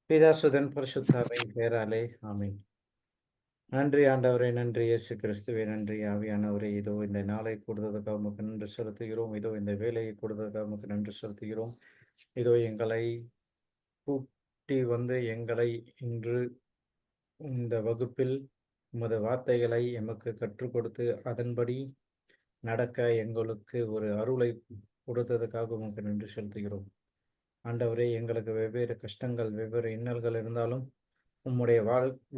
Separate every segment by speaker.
Speaker 1: பிதாசுதன் பரிசுத்தாவின் பெயராலே ஆமென். நன்றி ஆண்டவரே, நன்றி இயேசு கிறிஸ்துவே, நன்றி ஆவியானவரே. இதோ இந்த நாளை கொடுத்ததுக்காக உமக்கு நன்றி செலுத்துகிறோம். இதோ இந்த வேலையை கொடுத்ததுக்காக உமக்கு நன்றி செலுத்துகிறோம். இதோ எங்களை கூட்டி வந்து எங்களை இன்று இந்த வகுப்பில் உமது வார்த்தைகளை எமக்கு கற்றுக் கொடுத்து அதன்படி நடக்க எங்களுக்கு ஒரு அருளை கொடுத்ததுக்காக உமக்கு நன்றி செலுத்துகிறோம். ஆண்டவரே, எங்களுக்கு வெவ்வேறு கஷ்டங்கள், வெவ்வேறு இன்னல்கள் இருந்தாலும் உம்முடைய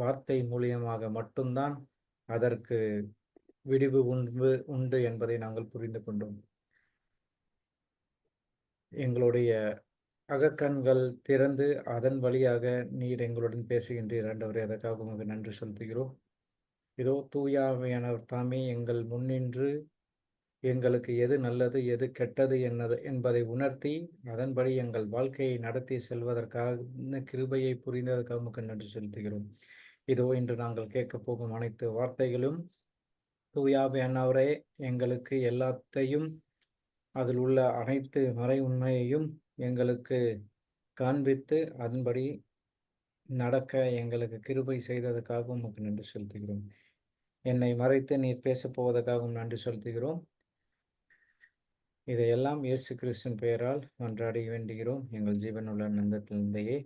Speaker 1: வார்த்தை மூலியமாக மட்டும்தான் அதற்கு விடிவு உண்டு என்பதை நாங்கள் புரிந்து கொண்டோம். எங்களுடைய அகக்கண்கள் திறந்து அதன் வழியாக நீர் எங்களுடன் பேசுகின்றீர் ஆண்டவரே. அதற்காக உமக்கு நன்றி செலுத்துகிறோம். இதோ தூய ஆவியானவர் தாமே எங்கள் முன்னின்று எங்களுக்கு எது நல்லது எது கெட்டது என்பதை உணர்த்தி அதன்படி எங்கள் வாழ்க்கையை நடத்தி செல்வதற்காக கிருபையை புரிந்ததற்காக உமக்கு நன்றி செலுத்துகிறோம். இதோ இன்று நாங்கள் கேட்கப் போகும் அனைத்து வார்த்தைகளும் தூய ஆவியானவரே எங்களுக்கு எல்லாத்தையும் அதில் உள்ள அனைத்து மறை உண்மையையும் எங்களுக்கு காண்பித்து அதன்படி நடக்க எங்களுக்கு கிருபை செய்ததற்காக உமக்கு நன்றி செலுத்துகிறோம். என்னை மறைத்து நீர் பேசப் போவதற்காகவும் நன்றி செலுத்துகிறோம். இதையெல்லாம் இயேசு கிறிஸ்துவின் பெயரால் மன்றாடி வேண்டுகிறோம் எங்கள் ஜீவனுள்ள நந்தத்திலேயே.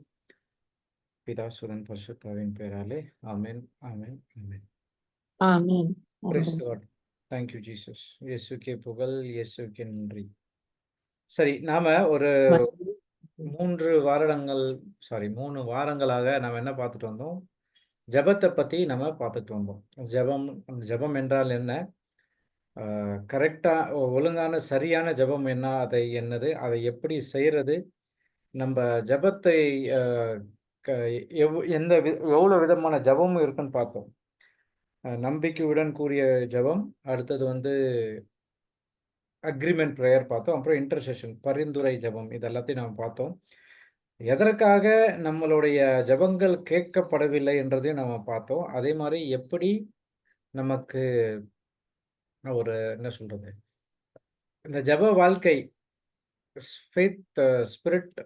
Speaker 1: பிதாசுதன் பரிசுத்தாவின் பெயராலே ஆமென், ஆமென், ஆமென்.
Speaker 2: ஆமென்.
Speaker 1: Praise God. Thank you, Jesus. இயேசுக்கே புகழ், இயேசுக்கே நன்றி. சரி, நாம ஒரு 3 வாரங்களாக நாம என்ன பார்த்துட்டு வந்தோம்? ஜெபத்தை பத்தி நம்ம பார்த்துட்டு வந்தோம். ஜெபம் என்றால் என்ன? கரெக்டா ஒழுங்கான சரியான ஜெபம் என்ன? அதை எப்படி செய்யறது? நம்ம ஜெபத்தை எவ்வளவு விதமான ஜெபமும் இருக்குன்னு பார்த்தோம். நம்பிக்கையுடன் கூடிய ஜெபம், அடுத்தது வந்து அக்ரிமெண்ட் ப்ரேயர் பார்த்தோம். அப்புறம் இன்டர்செஷன், பரிந்துரை ஜெபம், இது எல்லாத்தையும் நாம் பார்த்தோம். எதற்காக நம்மளுடைய ஜெபங்கள் கேட்கப்படவில்லை என்றதையும் நம்ம பார்த்தோம். அதே மாதிரி எப்படி நமக்கு ஒரு என்ன சொல்றது, இந்த ஜெப வாழ்க்கை faith spirit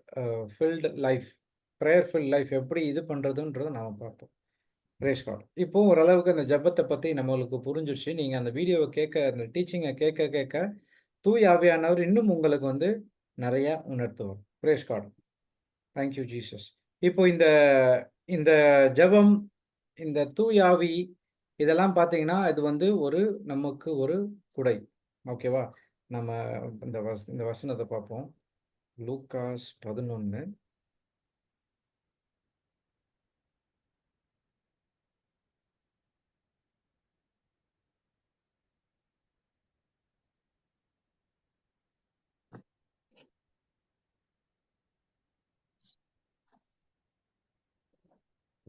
Speaker 1: filled life, prayerful life எப்படி இது பண்ணுறதுன்றதை நாம் பார்த்தோம். Praise God. இப்போ ஓரளவுக்கு அந்த ஜெபத்தை பற்றி நம்மளுக்கு புரிஞ்சிடுச்சு. நீங்கள் அந்த வீடியோவை அந்த டீச்சிங்கை கேட்க கேட்க தூய ஆவியானவர் இன்னும் உங்களுக்கு வந்து நிறைய உணர்த்துவார். Praise God. Thank you Jesus. இப்போ இந்த இந்த ஜெபம், இந்த தூய ஆவி, இதெல்லாம் பார்த்தீங்கன்னா இது வந்து நமக்கு ஒரு குடை. ஓகேவா? நம்ம இந்த வசனத்தை பார்ப்போம். லூக்காஸ் 11.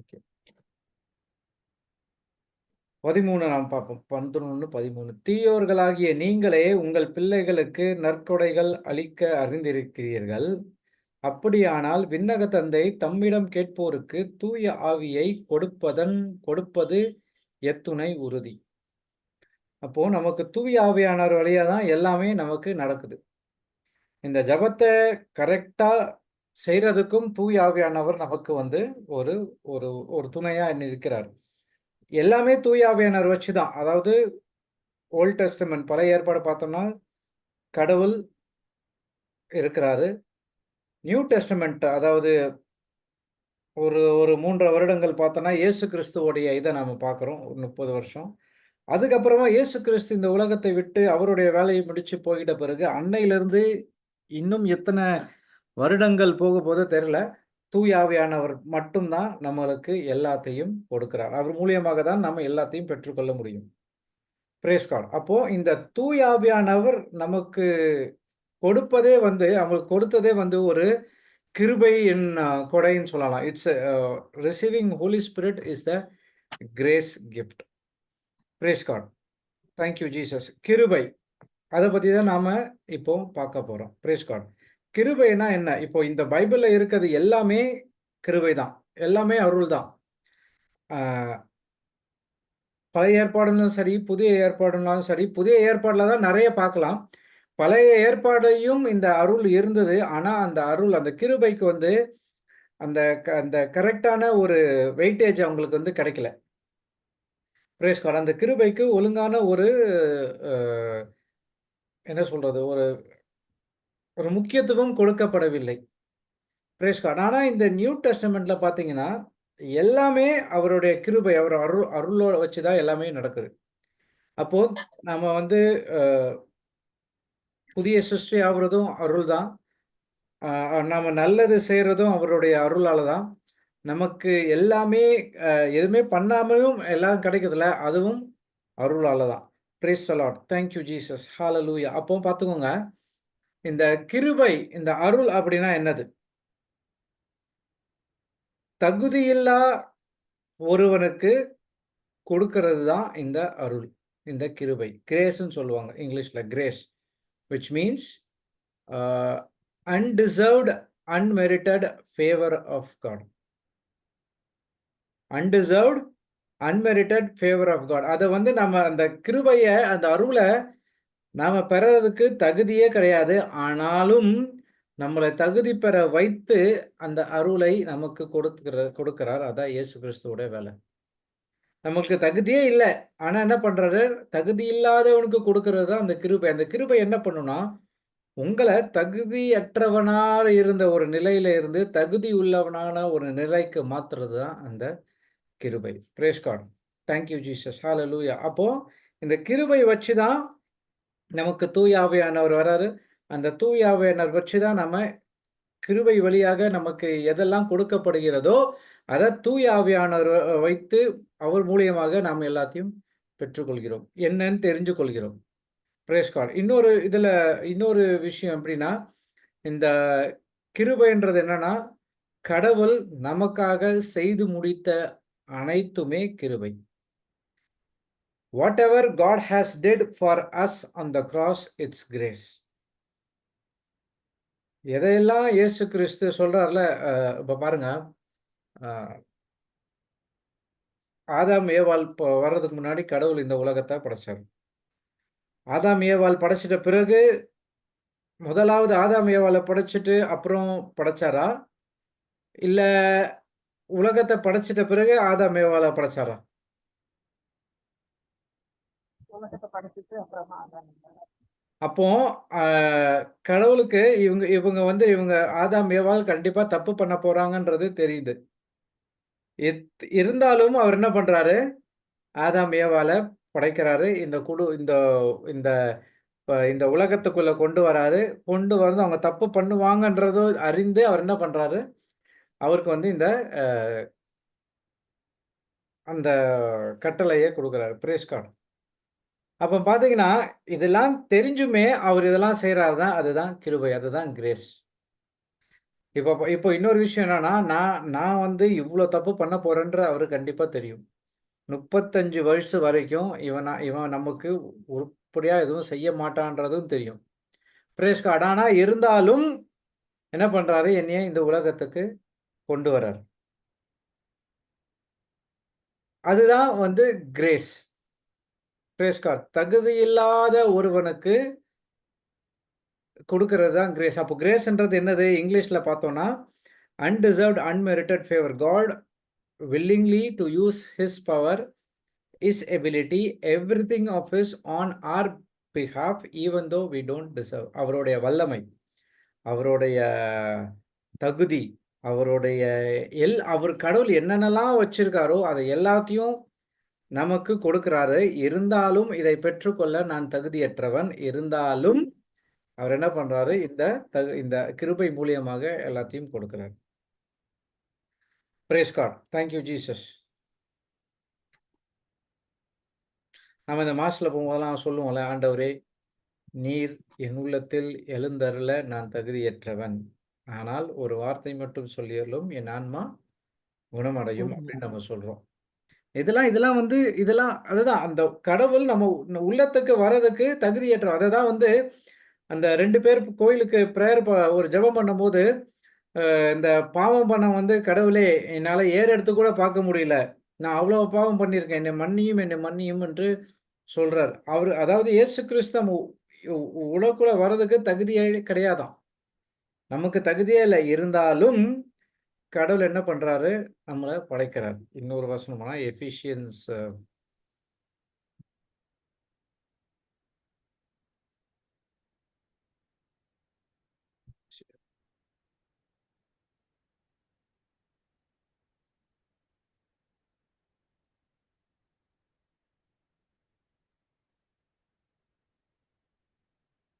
Speaker 1: ஓகே, 13 நாம் பார்ப்போம். 11, 13. தீயோர்களாகிய நீங்களே உங்கள் பிள்ளைகளுக்கு நற்கொடைகள் அளிக்க அறிந்திருக்கிறீர்கள். அப்படியானால் விண்ணக தந்தை தம்மிடம் கேட்போருக்கு தூய ஆவியை கொடுப்பது எத்துணை உறுதி. அப்போ நமக்கு தூய ஆவியானவர் வழியா தான் எல்லாமே நமக்கு நடக்குது. இந்த ஜெபத்தை கரெக்டா செய்யறதுக்கும் தூய ஆவியானவர் நமக்கு வந்து ஒரு ஒரு ஒரு துணையா இருக்கிறார். எல்லாமே தூய ஆவியானவர் வச்சுதான். அதாவது ஓல்ட் டெஸ்டமென்ட், பழைய ஏற்பாடு பார்த்தோம்னா கடவுள் இருக்கிறாரு. நியூ டெஸ்டமென்ட், அதாவது ஒரு 3.5 வருடங்கள் பார்த்தோன்னா இயேசு கிறிஸ்துவோடைய இதை நாம பார்க்குறோம். ஒரு 30 வருஷம். அதுக்கப்புறமா இயேசு கிறிஸ்து இந்த உலகத்தை விட்டு அவருடைய வேலையை முடிச்சு போயிட்ட பிறகு அன்னையிலிருந்து இன்னும் எத்தனை வருடங்கள் போக போதோ தெரியல, தூய ஆவியானவர் மட்டும்தான் நம்மளுக்கு எல்லாத்தையும் கொடுக்கிறார். அவர் மூலியமாக தான் நம்ம எல்லாத்தையும் பெற்றுக்கொள்ள முடியும். Praise God. அப்போ இந்த தூய ஆவியானவர் நமக்கு கொடுப்பதே வந்து, அவங்களுக்கு கொடுத்ததே வந்து ஒரு கிருபை கொடைன்னு சொல்லலாம். It's receiving Holy Spirit is the grace gift. Praise God. Thank you Jesus. கிருபை, அதை பற்றி தான் நாம் இப்போ பார்க்க போகிறோம். Brace God. கிருபைனா என்ன? இப்போ இந்த பைபிளில் இருக்கிறது எல்லாமே கிருபை தான், எல்லாமே அருள் தான். பழைய ஏற்பாடுனாலும் சரி, புதிய ஏற்பாடுனாலும் சரி, புதிய ஏற்பாடில் தான் நிறைய பார்க்கலாம். பழைய ஏற்பாடையும் இந்த அருள் இருந்தது. ஆனால் அந்த அருள், அந்த கிருபைக்கு வந்து அந்த அந்த கரெக்ட்டான ஒரு வெயிட்டேஜ் அவங்களுக்கு வந்து கிடைக்கல. Praise God. அந்த கிருபைக்கு ஒழுங்கான ஒரு அ என்ன சொல்றது? ஒரு ஒரு முக்கியத்துவம் கொடுக்கப்படவில்லை. Praise God. ஆனா இந்த நியூ டெஸ்டமென்ட்ல பார்த்தீங்கன்னா, எல்லாமே அவருடைய கிருபை, அவர் அருளோட வச்சு தான் எல்லாமே நடக்குது. அப்போ நம்ம வந்து அ புதிய சிருஷ்டி ஆகுறதும் அருள் தான். நாம நல்லது செய்றதும் அவருடைய அருளால தான். நமக்கு எல்லாமே எதுவுமே பண்ணாமலும் எல்லாம் கிடைக்குதுல்ல, அதுவும் அருளால தான். Praise the Lord. Thank you Jesus. Hallelujah. அப்போ பார்த்துக்கோங்க, இந்த கிருபை, இந்த அருள் அப்படின்னா என்னது? தகுதியில்லா ஒருவனுக்கு கொடுக்கிறது தான் இந்த அருள். இந்த கிருபை. கிரேஸ்ன்னு சொல்லுவாங்க. இங்கிலீஷ்ல grace. Which means a undeserved, unmerited favour of God. Undeserved, unmerited favour of God. அத வந்து நம்ம அந்த கிருபைய, அந்த அருள நாம பெறறதுக்கு தகுதியே கிடையாது. ஆனாலும், நம்மள தகுதி பெற வைத்து, அந்த அருளை நமக்கு கொடுக்கிறார். அதான் இயேசு கிறிஸ்துவோட வேல. நமக்கு தகுதியே இல்ல. ஆனா என்ன பண்றாரு? தகுதி இல்லாதவனுக்கு கொடுக்கிறது தான் அந்த கிருபை. அந்த கிருபை என்ன பண்ணும்னா, உங்கள தகுதியற்றவனா இருந்த ஒரு நிலையில இருந்து, தகுதி உள்ளவனான ஒரு நிலைக்கு மாத்துறது தான் அந்த கிருபை. Praise God. Thank you Jesus. Hallelujah. அப்போ இந்த கிருபை வச்சு தான் நமக்கு தூய ஆவியானவர் வராரு. அந்த தூய ஆவியானவர் வச்சு தான் நம்ம கிருபை வழியாக நமக்கு எதெல்லாம் கொடுக்கப்படுகிறதோ, அத தூய ஆவியானவர் வைத்து அவர் மூலியமாக நாம் எல்லாத்தையும் பெற்றுக்கொள்கிறோம். என்னன்னு தெரிஞ்சு கொள்கிறோம். Praise God. இன்னொரு விஷயம் எப்படின்னா, இந்த கிருபைன்றது என்னன்னா, கடவுள் நமக்காக செய்து முடித்த அனைத்துமே கிருபை. Whatever God has did for us on the cross, it's grace. எதையெல்லாம் இயேசு கிறிஸ்து சொல்றார்ல, இப்ப பாருங்க, அ ஆதாம், ஏவாள் வர்றதுக்கு முன்னாடி கடவுள் இந்த உலகத்த படைச்சாரு. ஆதாம், ஏவாள் படைச்சிட்ட பிறகு, முதலாவது ஆதாம், ஏவாள படைச்சுட்டு அப்புறம் படைச்சாரா? இல்ல உலகத்த படைச்சிட்ட பிறகு ஆதாம், ஏவாள படைச்சாரா?
Speaker 2: உலகத்த படைச்சிட்டு அப்புறமா அதான்
Speaker 1: அப்போ அ கடவுளுக்கு இவங்க இவங்க வந்து இவங்க ஆதாம், ஏவாள் கண்டிப்பா தப்பு பண்ண போறாங்கன்றது தெரியுது. இருந்தாலும் அவர் என்ன பண்றாரு? ஆதாம், ஏவாள படைக்கிறாரு. இந்த இந்த இந்த உலகத்துக்குள்ள கொண்டு வராரு. கொண்டு வந்து அவங்க தப்பு பண்ணுவாங்கன்றத அறிந்து அவர் என்ன பண்றாரு? அவருக்கு வந்து அ அந்த கட்டளைய குடுக்குறாரு. Price God. அப்ப பார்த்தீங்கன்னா, இதெல்லாம் தெரிஞ்சுமே அவர் இதெல்லாம் செய்றாருன்னா, அதுதான் கிருபை. அதுதான் கிரேஸ். இப்போ இன்னொரு விஷயம் என்னன்னா, நான் நான் வந்து இவ்ளோ தப்பு பண்ண போறேன்ற அவருக்கு கண்டிப்பா தெரியும். 35 வயசு வரைக்கும் இவன் நமக்கு உருப்படியா எதுவும் செய்ய மாட்டான்றதும் தெரியும். Praise God. ஆனா இருந்தாலும் என்ன பண்றாரு? என்னைய இந்த உலகத்துக்கு கொண்டு வராரு. அதுதான் வந்து கிரேஸ். Price God. தகுதியில்லாத ஒருவனுக்கு குடுக்கிறது தான் கிரேஸ். அப்போ கிரேஸ்ன்றது என்னது? இங்கிலீஷ்ல பார்த்தோம்னா, undeserved unmerited favour. God willingly to use his power, his ability, everything of his on our பிஹால்ஃப் even though we don't deserve. அவருடைய வல்லமை, அவருடைய தகுதி, அவருடைய அவர் கடவுள் என்னென்னலாம் வச்சிருக்காரோ, அதை எல்லாத்தையும் நமக்கு கொடுக்கிறாரு. இருந்தாலும் இதை பெற்றுக்கொள்ள நான் தகுதியற்றவன். இருந்தாலும் அவர் என்ன பண்றாரு? இந்த கிருபை மூலியமாக எல்லாத்தையும் கொடுக்கிறார். Praise God. Thank you Jesus. நம்ம இந்த மாஸ்ல போகும்போதெல்லாம் சொல்லுவோம்ல, ஆண்டவரே, நீர் என் உள்ளத்தில் எழுந்தருள நான் தகுதியற்றவன். ஆனால் ஒரு வார்த்தை மட்டும் சொல்லியருளும், என் ஆன்மா குணமடையும் அப்படின்னு நம்ம சொல்றோம். இதெல்லாம் வந்து அதுதான் அந்த கடவுள் நம்ம உள்ளத்துக்கு வர்றதுக்கு தகுதியற்றவன். அததான் வந்து அந்த 2 பேர் கோயிலுக்கு ஒரு ஜெபம் பண்ணும்போது, இந்த பாவம் பண்ண வந்து கடவுளே என்னால ஏறெடுத்து கூட பார்க்க முடியல. நான் அவ்வளோ பாவம் பண்ணியிருக்கேன். என்னை மன்னியும் என்று சொல்றார். அதாவது இயேசு கிறிஸ்து நம்ம உலகுக்குள்ள வர்றதுக்கு தகுதியே கிடையாதாம். நமக்கு தகுதியே இல்ல. இருந்தாலும் கடவுள் என்ன பண்றாரு? நம்மள படைக்கிறார். இன்னொரு வசனமா எபிசியன்ஸ்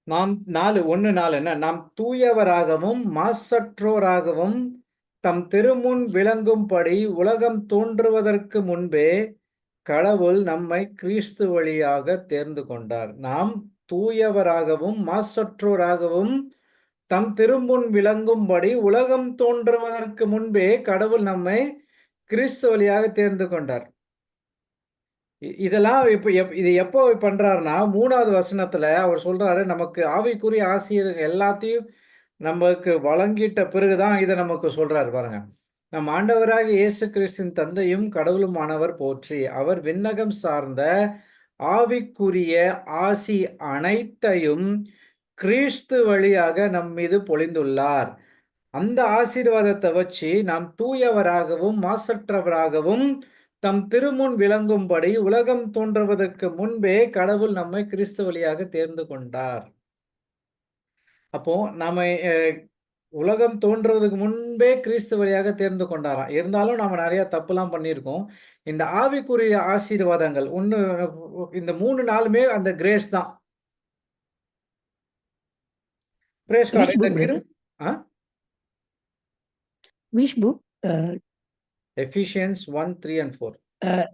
Speaker 1: நாம் 1:4 என்ன? நாம் தூயவராகவும், மாசற்றோராகவும், தம் திருமுன் விளங்கும்படி உலகம் தோன்றுவதற்கு முன்பே கடவுள் நம்மை கிறிஸ்து வழியாக தேர்ந்து கொண்டார். நாம் தூயவராகவும், மாசற்றோராகவும், தம் திருமுன் விளங்கும்படி உலகம் தோன்றுவதற்கு முன்பே கடவுள் நம்மை கிறிஸ்து வழியாக தேர்ந்து கொண்டார். இதெல்லாம் இப்ப இது எப்போ பண்றாருன்னா, 3வது வசனத்துல அவர் சொல்றாரு, நமக்கு ஆவிக்குரிய ஆசீர்வாதம் எல்லாத்தையும் நமக்கு வழங்கிட்ட பிறகு தான் இத நமக்கு சொல்றாரு பாருங்க. நம் ஆண்டவராகிய இயேசு கிறிஸ்துவின் தந்தையும் கடவுளுமானவர் போற்றி. அவர் விண்ணகம் சார்ந்த ஆவிக்குரிய ஆசி அனைத்தையும் கிறிஸ்து வழியாக நம் மீது பொழிந்துள்ளார். அந்த ஆசீர்வாதத்த வச்சு நாம் தூயவராகவும், மாசற்றவராகவும், தம் திருமுன் விளங்கும்படி உலகம் தோன்றுவதற்கு முன்பே கடவுள் நம்மை கிறிஸ்து வழியாக தேர்ந்து கொண்டார். அப்போ நாம அ உலகம் தோன்றுவதற்கு முன்பே கிறிஸ்து வழியாக தேர்ந்து கொண்டாராம். இருந்தாலும் நாம நெறைய தப்புலாம் பண்ணியிருக்கோம். இந்த ஆவிக்குரிய ஆசீர்வாதங்கள் இந்த 3 நாளுமே அந்த கிரேஸ் தான். பிரேஸ் காட்
Speaker 3: Which
Speaker 1: இந்த
Speaker 3: book,
Speaker 1: கிரு
Speaker 3: brother?
Speaker 1: Ah
Speaker 3: Which book?
Speaker 1: Ephesians 1, 3 and 4.
Speaker 3: Uh,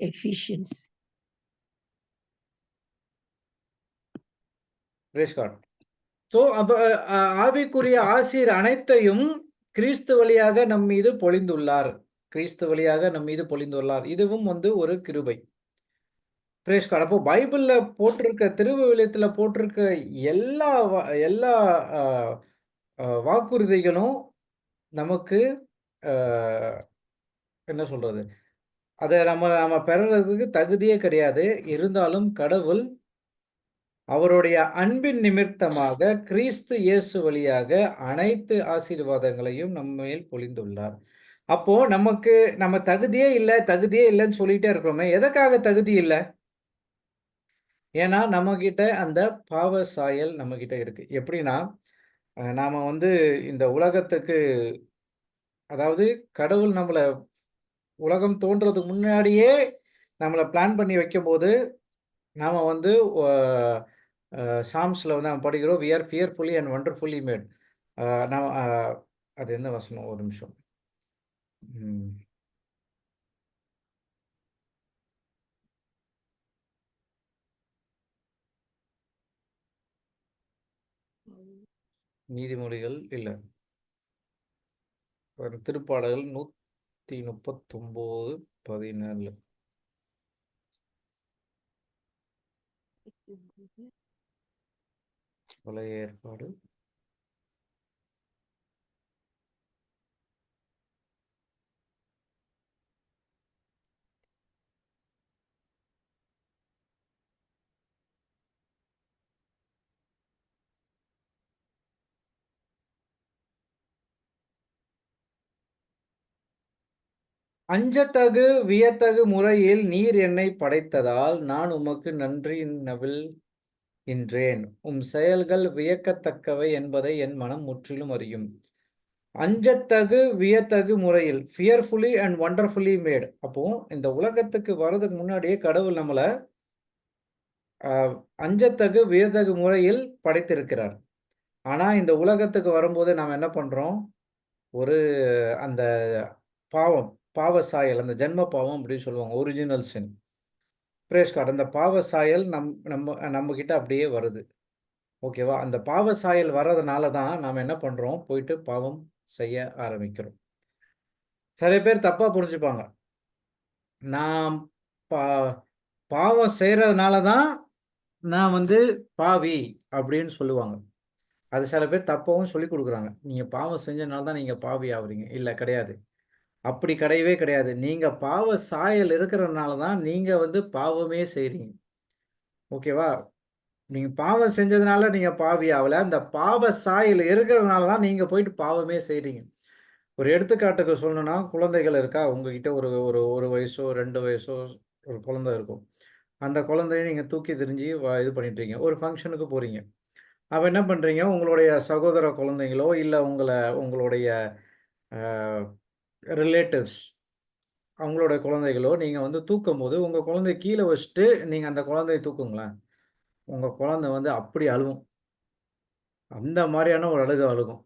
Speaker 3: Ephesians.
Speaker 1: Praise God. So அப்ப ஆவிக்குரிய ஆசீர் அனைத்தையும் கிறிஸ்து வழியாக நம் மீது பொழிந்துள்ளார். கிறிஸ்து வழியாக நம் மீது பொழிந்துள்ளார். இதுவும் ஒரு கிருபை. Praise God. அப்போ பைபிள்ல போட்டிருக்க திருவிவிலியத்துல போட்டிருக்க எல்லா எல்லா அ அ வாக்குறுதிகளும் நமக்கு அ என்ன சொல்றது? அத நம்ம நம்ம பெறுறதுக்கு தகுதியே கிடையாது. இருந்தாலும் கடவுள் அவருடைய அன்பின் நிமித்தமாக கிறிஸ்து இயேசு வழியாக அனைத்து ஆசீர்வாதங்களையும் நம்மேல் பொழிந்துள்ளார். அப்போ நமக்கு நம்ம தகுதியே இல்ல, தகுதியே இல்லன்னு சொல்லிட்டே இருக்கிறோமே, எதற்காக தகுதி இல்ல? ஏன்னா நம்மகிட்ட அந்த பாவ சாயல் நம்மகிட்ட இருக்கு. எப்படின்னா, நாம இந்த உலகத்துக்கு அதாவது கடவுள் நம்மள உலகம் தோன்றதுக்கு முன்னாடியே நம்மள பிளான் பண்ணி வைக்கும்போது, நாம வந்து ஒ சாம்ஸ்ல நாம படிக்கிறோம். "We are fearfully and wonderfully made." அ நான் அது என்ன வசனம்? ஒரு நிமிஷம். ம். நீதிமொழிகள் இல்ல. ஒரு திருப்பாடல்கள் 139, 14. பழைய ஏற்பாடு. அஞ்சத்தகு வியத்தகு முறையில் நீர் என்னைப் படைத்ததால் நான் உமக்கு நன்றி நவில்கின்றேன். உம் செயல்கள் வியக்கத்தக்கவை என்பதை என் மனம் முற்றிலும் அறியும். அஞ்சத்தகு வியத்தகு முறையில் ஃபியர்ஃபுல்லி அண்ட் வண்டர்ஃபுல்லி மேட். அப்போ இந்த உலகத்துக்கு வர்றதுக்கு முன்னாடியே கடவுள் நம்மள அஞ்சத்தகு வியத்தகு முறையில் படைத்திருக்கிறார். ஆனா இந்த உலகத்துக்கு வரும்போது நாம் என்ன பண்றோம்? ஒரு அந்த பாவம், பாவ சாயல், அந்த ஜென்ம பாவம் அப்படின்னு சொல்லுவாங்க. Original sin. Praise God. அந்த பாவ சாயல் நம்மகிட்ட அப்படியே வருது. ஓகேவா? அந்த பாவ சாயல் வர்றதுனால தான் நாம என்ன பண்றோம்? போயிட்டு பாவம் செய்ய ஆரம்பிக்கிறோம். சில பேர் தப்பா புரிஞ்சுப்பாங்க. நான் பா பாவம் செய்றதுனால தான் நான் பாவி அப்படின்னு சொல்லுவாங்க. அது சில பேர் தப்பாவும் சொல்லிக் குடுக்குறாங்க. நீங்க பாவம் செஞ்சனால தான் நீங்க பாவி ஆவுறீங்க. இல்ல கிடையாது. அப்படி கிடையவே கிடையாது. நீங்க பாவ சாயல் இருக்கிறனால தான் நீங்க பாவமே செய்றீங்க. ஓகேவா? நீங்க பாவம் செஞ்சதுனால நீங்க பாவி ஆகல. அந்த பாவ சாயல் இருக்கிறதுனால தான் நீங்க போயிட்டு பாவமே செய்றீங்க. ஒரு எடுத்துக்காட்டுக்கு சொல்லணும்னா, குழந்தைகள் இருக்கா? உங்ககிட்ட ஒரு ஒரு 1 வயசோ, 2 வயசோ ஒரு குழந்தை இருக்கும். அந்த குழந்தைய நீங்க தூக்கி திரிஞ்சு இது பண்ணிட்டுருக்கீங்க. ஒரு ஃபங்ஷனுக்கு போறீங்க. அப்ப என்ன பண்றீங்க? உங்களுடைய சகோதர குழந்தைங்களோ, இல்ல உங்களுடைய அ ரிலேட்டிவ்ஸ் அவங்களுடைய குழந்தைகளோ, நீங்க வந்து தூக்கும்போது, உங்க குழந்தைய கீழ வச்சுட்டு, நீங்க அந்த குழந்தைய தூக்குங்களேன். உங்க குழந்தை வந்து அப்படி அழுவும். அந்த மாரியான ஒரு அழுக அழுகும்.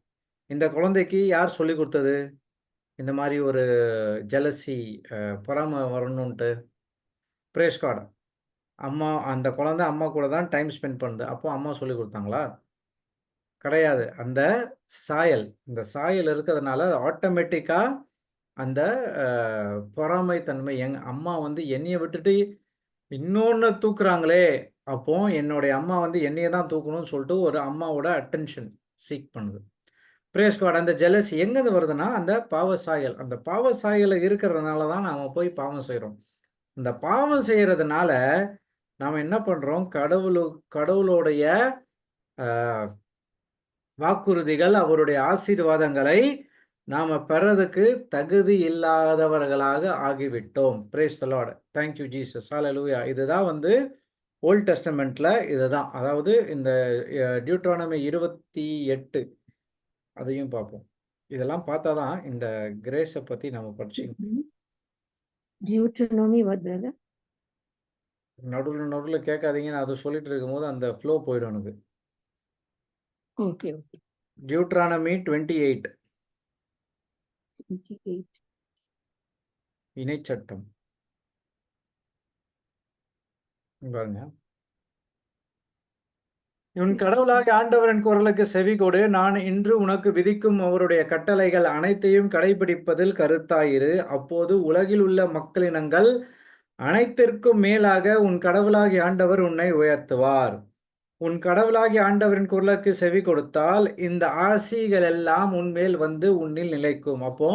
Speaker 1: இந்த குழந்தைக்கு யார் சொல்லிக் குடுத்தது? இந்த மாரி ஒரு ஜெலசி பொறாம வரணுன்ட்டு. Price God. அந்த குழந்தை அம்மா கூட தான் டைம் ஸ்பெண்ட் பண்ணுது. அப்போ அம்மா சொல்லிக் குடுத்தாங்களா? கிடையாது. இந்த சாயல் இருக்கிறதுனால ஆட்டோமேட்டிக்கா அந்த அ பொறாமை தன்மை எங்க அம்மா வந்து என்னைய விட்டுட்டு இன்னொன்னு தூக்குறாங்களே! அப்போ என்னுடைய அம்மா வந்து என்னைய தான் தூக்கணும்னு சொல்லிட்டு ஒரு அம்மாவோட அட்டென்ஷன் சீக் பண்ணுது. Praise God. அந்த ஜெலசி எங்கருந்து வருதுன்னா, அந்த பாவ சாயல். அந்த பாவ சாயல்ல இருக்கிறதுனால தான் நாம போய் பாவம் செய்றோம். இந்த பாவம் செய்றதுனால, நாம என்ன பண்றோம்? கடவுளுடைய அ வாக்குறுதிகள், அவருடைய ஆசீர்வாதங்களை நாம பெறதுக்கு தகுதி இல்லாதவர்களாக ஆகிவிட்டோம். Praise the Lord. Thank you Jesus. Hallelujah. இதுதான் வந்து ஓல்ட் டெஸ்டமென்ட்ல இதுதான். அதாவது இந்த டியூட்ரானமி 28 அதையும் பார்ப்போம். இதெல்லாம் பார்த்தா தான் இந்த கிரேஸ பத்தி நம்ம படிச்சு
Speaker 3: Deuteronomy, what brother?
Speaker 1: நடுவுல கேட்காதீங்க. நான் அத சொல்லிட்டு இருக்கும்போது அந்த ஃப்ளோ போயிடும் எனக்கு.
Speaker 3: Okay, okay.
Speaker 1: டியூட்ரானமி 28
Speaker 3: 28.
Speaker 1: இணைச்சட்டம். இங்க பாருங்க. உன் கடவுளாகிய ஆண்டவரின் குரலுக்கு செவிகொடு. நான் இன்று உனக்கு விதிக்கும் அவருடைய கட்டளைகள் அனைத்தையும் கடைபிடிப்பதில் கருத்தாயிரு. அப்போது உலகில் உள்ள மக்களினங்கள் அனைத்திற்கும் மேலாக உன் கடவுளாகிய ஆண்டவர் உன்னை உயர்த்துவார். உன் கடவுளாகிய ஆண்டவரின் குரலுக்கு செவி கொடுத்தால் இந்த ஆசிகள் எல்லாம் உன்மேல் வந்து உன்னில் நிலைக்கும். அப்போ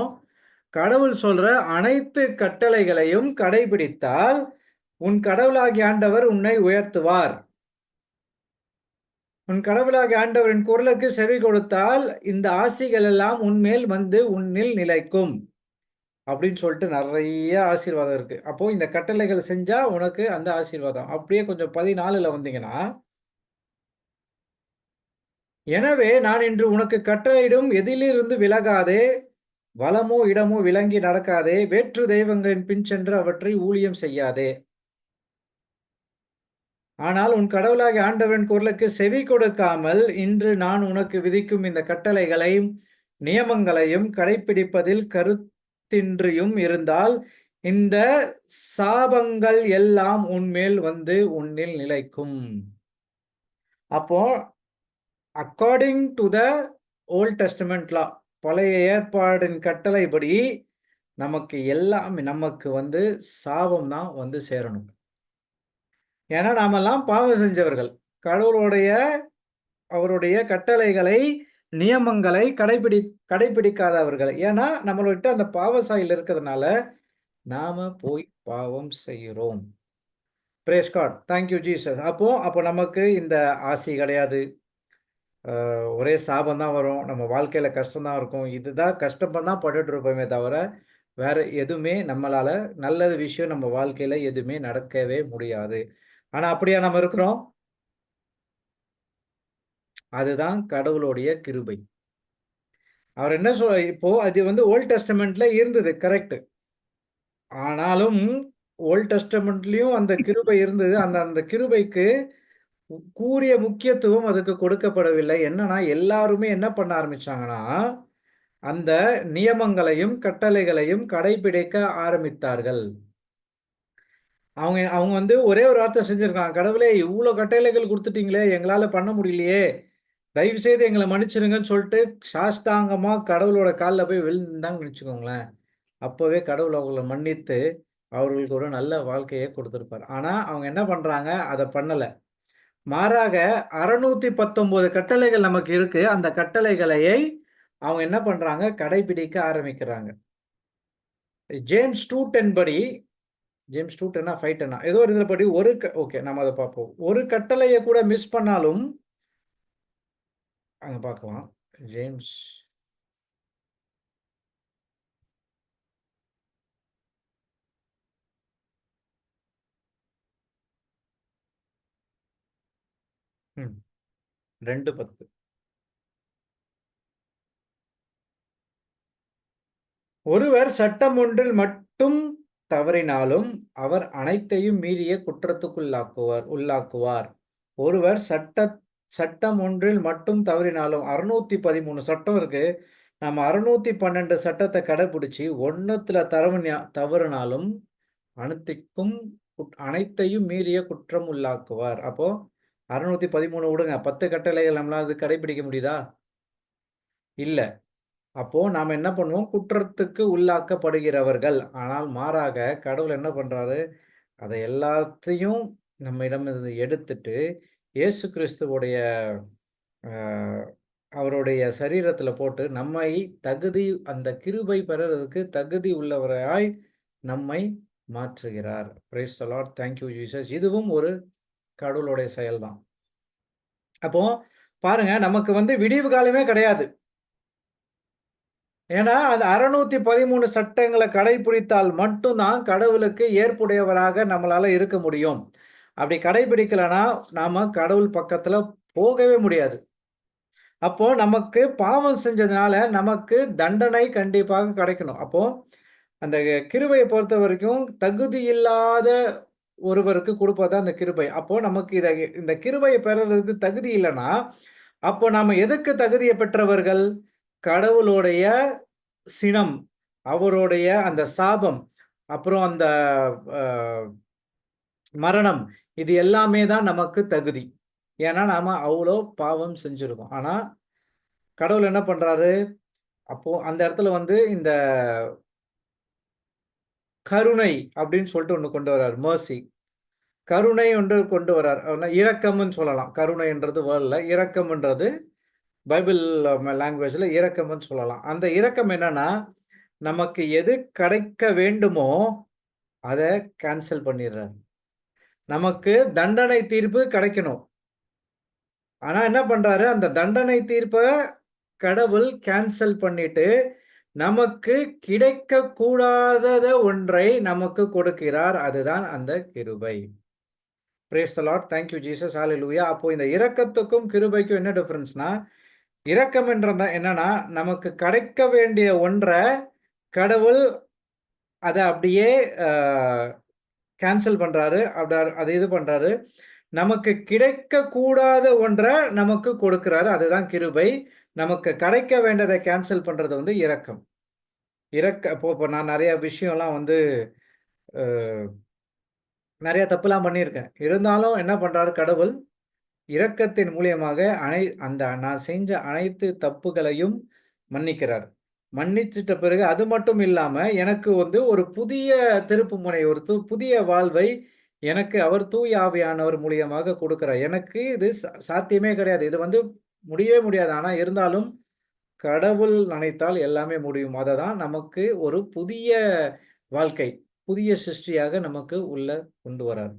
Speaker 1: கடவுள் சொல்ற அனைத்து கட்டளைகளையும் கடைபிடித்தால் உன் கடவுளாகிய ஆண்டவர் உன்னை உயர்த்துவார். உன் கடவுளாகிய ஆண்டவரின் குரலுக்கு செவி கொடுத்தால் இந்த ஆசிகள் எல்லாம் உன்மேல் வந்து உன்னில் நிலைக்கும் அப்படின்னு சொல்லிட்டு நிறைய ஆசீர்வாதம் இருக்கு. அப்போ இந்த கட்டளைகள் செஞ்சா உனக்கு அந்த ஆசீர்வாதம். அப்படியே கொஞ்சம் 14ல வந்தீங்கன்னா, எனவே நான் இன்று உனக்கு கட்டளையிடும் எதிலிருந்து விலகாதே, வலமோ இடமோ விலங்கி நடக்காதே, வேற்று தெய்வங்களின் பின் சென்று அவற்றை ஊழியம் செய்யாதே. ஆனால் உன் கடவுளாகிய ஆண்டவரின் குரலுக்கு செவி கொடுக்காமல் இன்று நான் உனக்கு விதிக்கும் இந்த கட்டளைகளையும் நியமங்களையும் கடைப்பிடிப்பதில் கருத்தின்றியும் இருந்தால் இந்த சாபங்கள் எல்லாம் உன்மேல் வந்து உன்னில் நிலைக்கும். அப்போ according to the Old Testament law, பழைய ஏற்பாடின் கட்டளைப்படி நமக்கு வந்து சாபம் தான் வந்து சேரணும். ஏன்னா நாமெல்லாம் பாவம் செஞ்சவர்கள். அவருடைய கட்டளைகளை, நியமங்களை கடைபிடிக்காதவர்கள். ஏன்னா நம்மள்கிட்ட அந்த பாவ சாயல் இருக்கிறதுனால நாம போய் பாவம் செய்கிறோம். Praise God. Thank you Jesus. அப்போ நமக்கு இந்த ஆசி கிடையாது. ஒரே சாபம் தான் வரும். நம்ம வாழ்க்கையில கஷ்டம் தான் இருக்கும். இதுதான் கஷ்டமா தான் பட்டுட்டு இருப்போமே தவிர, வேற எதுவுமே நம்மளால நல்ல விஷயம் நம்ம வாழ்க்கையில எதுவுமே நடக்கவே முடியாது. ஆனா அப்படியா நம்ம இருக்கிறோம்? அதுதான் கடவுளுடைய கிருபை. அவர் என்ன இப்போ அது வந்து ஓல்ட் டெஸ்டமென்ட்ல இருந்தது. கரெக்ட். ஆனாலும் ஓல்ட் டெஸ்டமென்ட்லயும் அந்த கிருபை இருந்தது. அந்த அந்த கிருபைக்கு கூரிய முக்கியத்துவம் அதுக்கு கொடுக்கப்படவில்லை. என்னன்னா, எல்லாருமே என்ன பண்ண ஆரம்பிச்சாங்கன்னா, அந்த நியமங்களையும், கட்டளைகளையும் கடைபிடிக்க ஆரம்பித்தார்கள். அவங்க அவங்க வந்து ஒரே ஒரு வார்த்தை செஞ்சிருக்காங்க. கடவுளே இவ்ளோ கட்டளைகள் குடுத்துட்டீங்களே! எங்களால பண்ண முடியலையே! தயவு செய்து எங்கள மன்னிச்சிருங்கன்னு சொல்லிட்டு சாஷ்டாங்கமா கடவுளோட கால்ல போய் விழுந்தாங்கன்னு வச்சுக்கோங்களேன். அப்பவே கடவுள் அவங்கள மன்னித்து, அவர்களுக்கு ஒரு நல்ல வாழ்க்கைய குடுத்திருப்பார். ஆனா, அவங்க என்ன பண்றாங்க? அத பண்ணல. மாறாக 619 கட்டளைகள் நமக்கு இருக்கு. அந்த கட்டளைகளையை அவங்க என்ன பண்றாங்க? கடைபிடிக்க ஆரம்பிக்கிறாங்க. ஜேம்ஸ் 2:10 படி ஜேம்ஸ் 2:10 5:10 ஏதோ ஒரு இதில் படி ஓகே நம்ம அதை பார்ப்போம். ஒரு கட்டளையை கூட மிஸ் பண்ணாலும் அங்கே பார்க்கலாம். ஜேம்ஸ் ம் 2:10 ஒருவர் சட்டம் ஒன்றில் மட்டும் தவறினாலும் அவர் அனைத்தையும் மீறிய உள்ளாக்குவார். ஒருவர் சட்டம் ஒன்றில் மட்டும் தவறினாலும் 613 சட்டம் இருக்கு. நம்ம 612 சட்டத்தை கடைபிடிச்சி ஒன்னுத்துல தவறுனாலும் அனைத்தையும் மீறிய குற்றம் உள்ளாக்குவார். அப்போ 613 விடுங்க, 10 கட்டளைகள் நம்மளால அது கடைபிடிக்க முடியுதா? இல்ல. அப்போ நாம என்ன பண்ணுவோம்? குற்றத்துக்கு உள்ளாக்கப்படுகிறவர்கள். ஆனால் மாறாக கடவுள் என்ன பண்றாரு? அதை எல்லாத்தையும் நம்மிடமிருந்து எடுத்துட்டு இயேசு கிறிஸ்துவுடைய அவருடைய சரீரத்துல போட்டு நம்மை அந்த கிருபை பெறுறதுக்கு தகுதி உள்ளவராய் நம்மை மாற்றுகிறார். Price the Lord. Thank you Jesus. இதுவும் ஒரு கடவுளுடைய செயல்தான். அப்போ பாருங்க, நமக்கு விடிவு காலமே கிடையாது. ஏன்னா அந்த 613 சட்டங்களை கடைபிடித்தால் மட்டும்தான் கடவுளுக்கு ஏற்புடையவராக நம்மளால இருக்க முடியும். அப்படி கடைபிடிக்கலனா நாம கடவுள் பக்கத்துல போகவே முடியாது. அப்போ நமக்கு பாவம் செஞ்சதுனால நமக்கு தண்டனை கண்டிப்பாக கிடைக்கணும். அப்போ அந்த கிருபையை பொறுத்த வரைக்கும் தகுதி இல்லாத ஒருவருக்கு கொடுப்பது அந்த கிருபை. அப்போ நமக்கு இந்த கிருபையை பெறறதுக்கு தகுதி இல்லைன்னா அப்போ நாம எதுக்கு தகுதியை பெற்றவர்கள்? கடவுளுடைய சினம், அவருடைய அந்த சாபம், அப்புறம் அந்த மரணம், இது எல்லாமே தான் நமக்கு தகுதி. ஏன்னா நாம அவ்வளோ பாவம் செஞ்சிருக்கோம். ஆனா கடவுள் என்ன பண்றாரு? அப்போ அந்த இடத்துல இந்த கருணை அப்படின்னு சொல்லிட்டு ஒன்று கொண்டு வர்றார். மர்சி, கருணை ஒன்று கொண்டு வர்றார். இரக்கம்னு சொல்லலாம். கருணைன்றது வேர்ல்ல, இரக்கம்ன்றது பைபிள் லாங்குவேஜ்ல இரக்கம்னு சொல்லலாம். அந்த இரக்கம் என்னன்னா, நமக்கு எது கிடைக்க வேண்டுமோ அதை கேன்சல் பண்ணிடுறாரு. நமக்கு தண்டனை தீர்ப்பு கிடைக்கணும். ஆனா என்ன பண்றாரு? அந்த தண்டனை தீர்ப்பை கடவுள் கேன்சல் பண்ணிட்டு நமக்கு கிடைக்க கூடாத ஒன்றை நமக்கு கொடுக்கிறார். அதுதான் அந்த கிருபை. Praise the Lord. Thank you Jesus. Hallelujah. அப்போ இந்த இரக்கத்துக்கும் கிருபைக்கும் என்ன டிஃபரன்ஸ்னா, இரக்கம் என்றது என்னன்னா, நமக்கு கிடைக்க வேண்டிய ஒன்றை கடவுள் அதை அப்படியே கேன்சல் பண்றாரு. அதை இது பண்றாரு. நமக்கு கிடைக்க கூடாத ஒன்றை நமக்கு கொடுக்கிறாரு. அதுதான் கிருபை. நமக்கு கிடைக்க வேண்டியதை கேன்சல் பண்றது இரக்கம். இப்போ நான் நிறைய விஷயம்லாம் நிறைய தப்புலாம் பண்ணியிருக்கேன். இருந்தாலும் என்ன பண்றாரு கடவுள்? இரக்கத்தின் மூலியமாக நான் செஞ்ச அனைத்து தப்புகளையும் மன்னிக்கிறார். மன்னிச்சிட்ட பிறகு அது மட்டும் இல்லாம எனக்கு ஒரு புதிய திருப்பு முனை, ஒரு புதிய வாழ்வை எனக்கு அவர் தூய ஆவியானவர் மூலியமாக கொடுக்கிறார். எனக்கு இது சாத்தியமே கிடையாது. இது முடியவே முடியாது. ஆனா இருந்தாலும் கடவுள் நினைத்தால் எல்லாமே முடியும். அதை தான் நமக்கு ஒரு புதிய வாழ்க்கை, புதிய சிருஷ்டியாக நமக்கு உள்ள கொண்டு வரார்.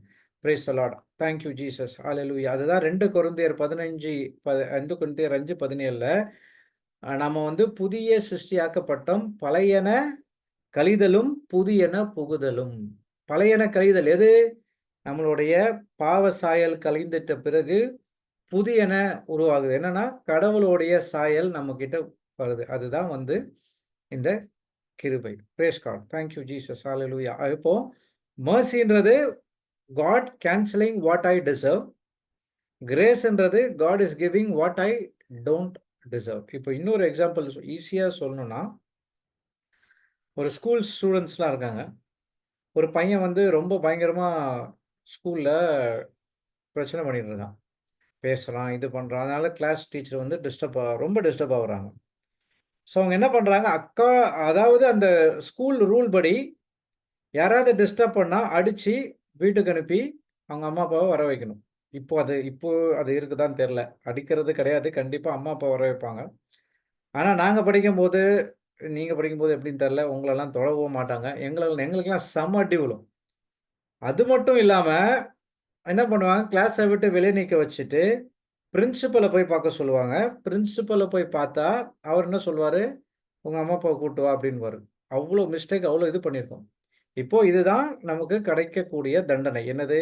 Speaker 1: Praise the Lord. Thank you Jesus. Hallelujah. அதுதான் 2 கொரிந்தியர் 5:17 நம்ம புதிய சிருஷ்டியாக்கப்பட்டோம். பழையன கழிதலும் புதியன புகுதலும். பழையன கழிதல் எது? நம்மளுடைய பாவ சாயல் கழிந்துட்ட பிறகு புதியன உருவாகுது. என்னன்னா கடவுளுடைய சாயல் நம்ம கிட்ட வருது. அதுதான் இந்த கிருபை. Praise God. Thank you Jesus. Hallelujah. இப்போ மர்சின்றது God canceling what I deserve. கிரேஸ்ன்றது God is giving what I don't deserve. இப்போ இன்னொரு எக்ஸாம்பிள் ஈஸியா சொல்லணும்னா, ஒரு ஸ்கூல் ஸ்டூடெண்ட்ஸ்லாம் இருக்காங்க. ஒரு பையன் ரொம்ப பயங்கரமா ஸ்கூல்ல பிரச்சனை பண்ணிட்டு இருக்கான். பேசுறான், இது பண்றான். அதனால கிளாஸ் டீச்சர் ரொம்ப டிஸ்டர்ப் ஆகுறாங்க. ஸோ அவங்க என்ன பண்றாங்க? அதாவது அந்த ஸ்கூல் ரூல் படி யாராவது டிஸ்டர்ப் பண்ணா அடிச்சு வீட்டுக்கு அனுப்பி அவங்க அம்மா அப்பாவை வர வைக்கணும். இப்போ அது இருக்குதான்னு தெரியல. அடிக்கிறது கிடையாது. கண்டிப்பா அம்மா அப்பா வர வைப்பாங்க. ஆனா நாங்க படிக்கும்போது, நீங்க படிக்கும்போது எப்படின்னு தெரியல. உங்களெல்லாம் தொடவும் மாட்டாங்க. எங்களுக்கெல்லாம் செம அடி விழும். அது மட்டும் இல்லாம என்ன பண்ணுவாங்க, கிளாஸை விட்டு வெளியே நிற்க வச்சுட்டு பிரின்சிபலை போய் பார்க்க சொல்லுவாங்க. பிரின்சிபலை போய் பார்த்தா அவர் என்ன சொல்வாரு, உங்க அம்மா அப்பாவை கூட்டு வா அப்படின்னுவாரு. அவ்வளோ மிஸ்டேக், அவ்வளோ இது பண்ணியிருக்கோம். இப்போ இதுதான் நமக்கு கிடைக்கக்கூடிய தண்டனை. என்னது?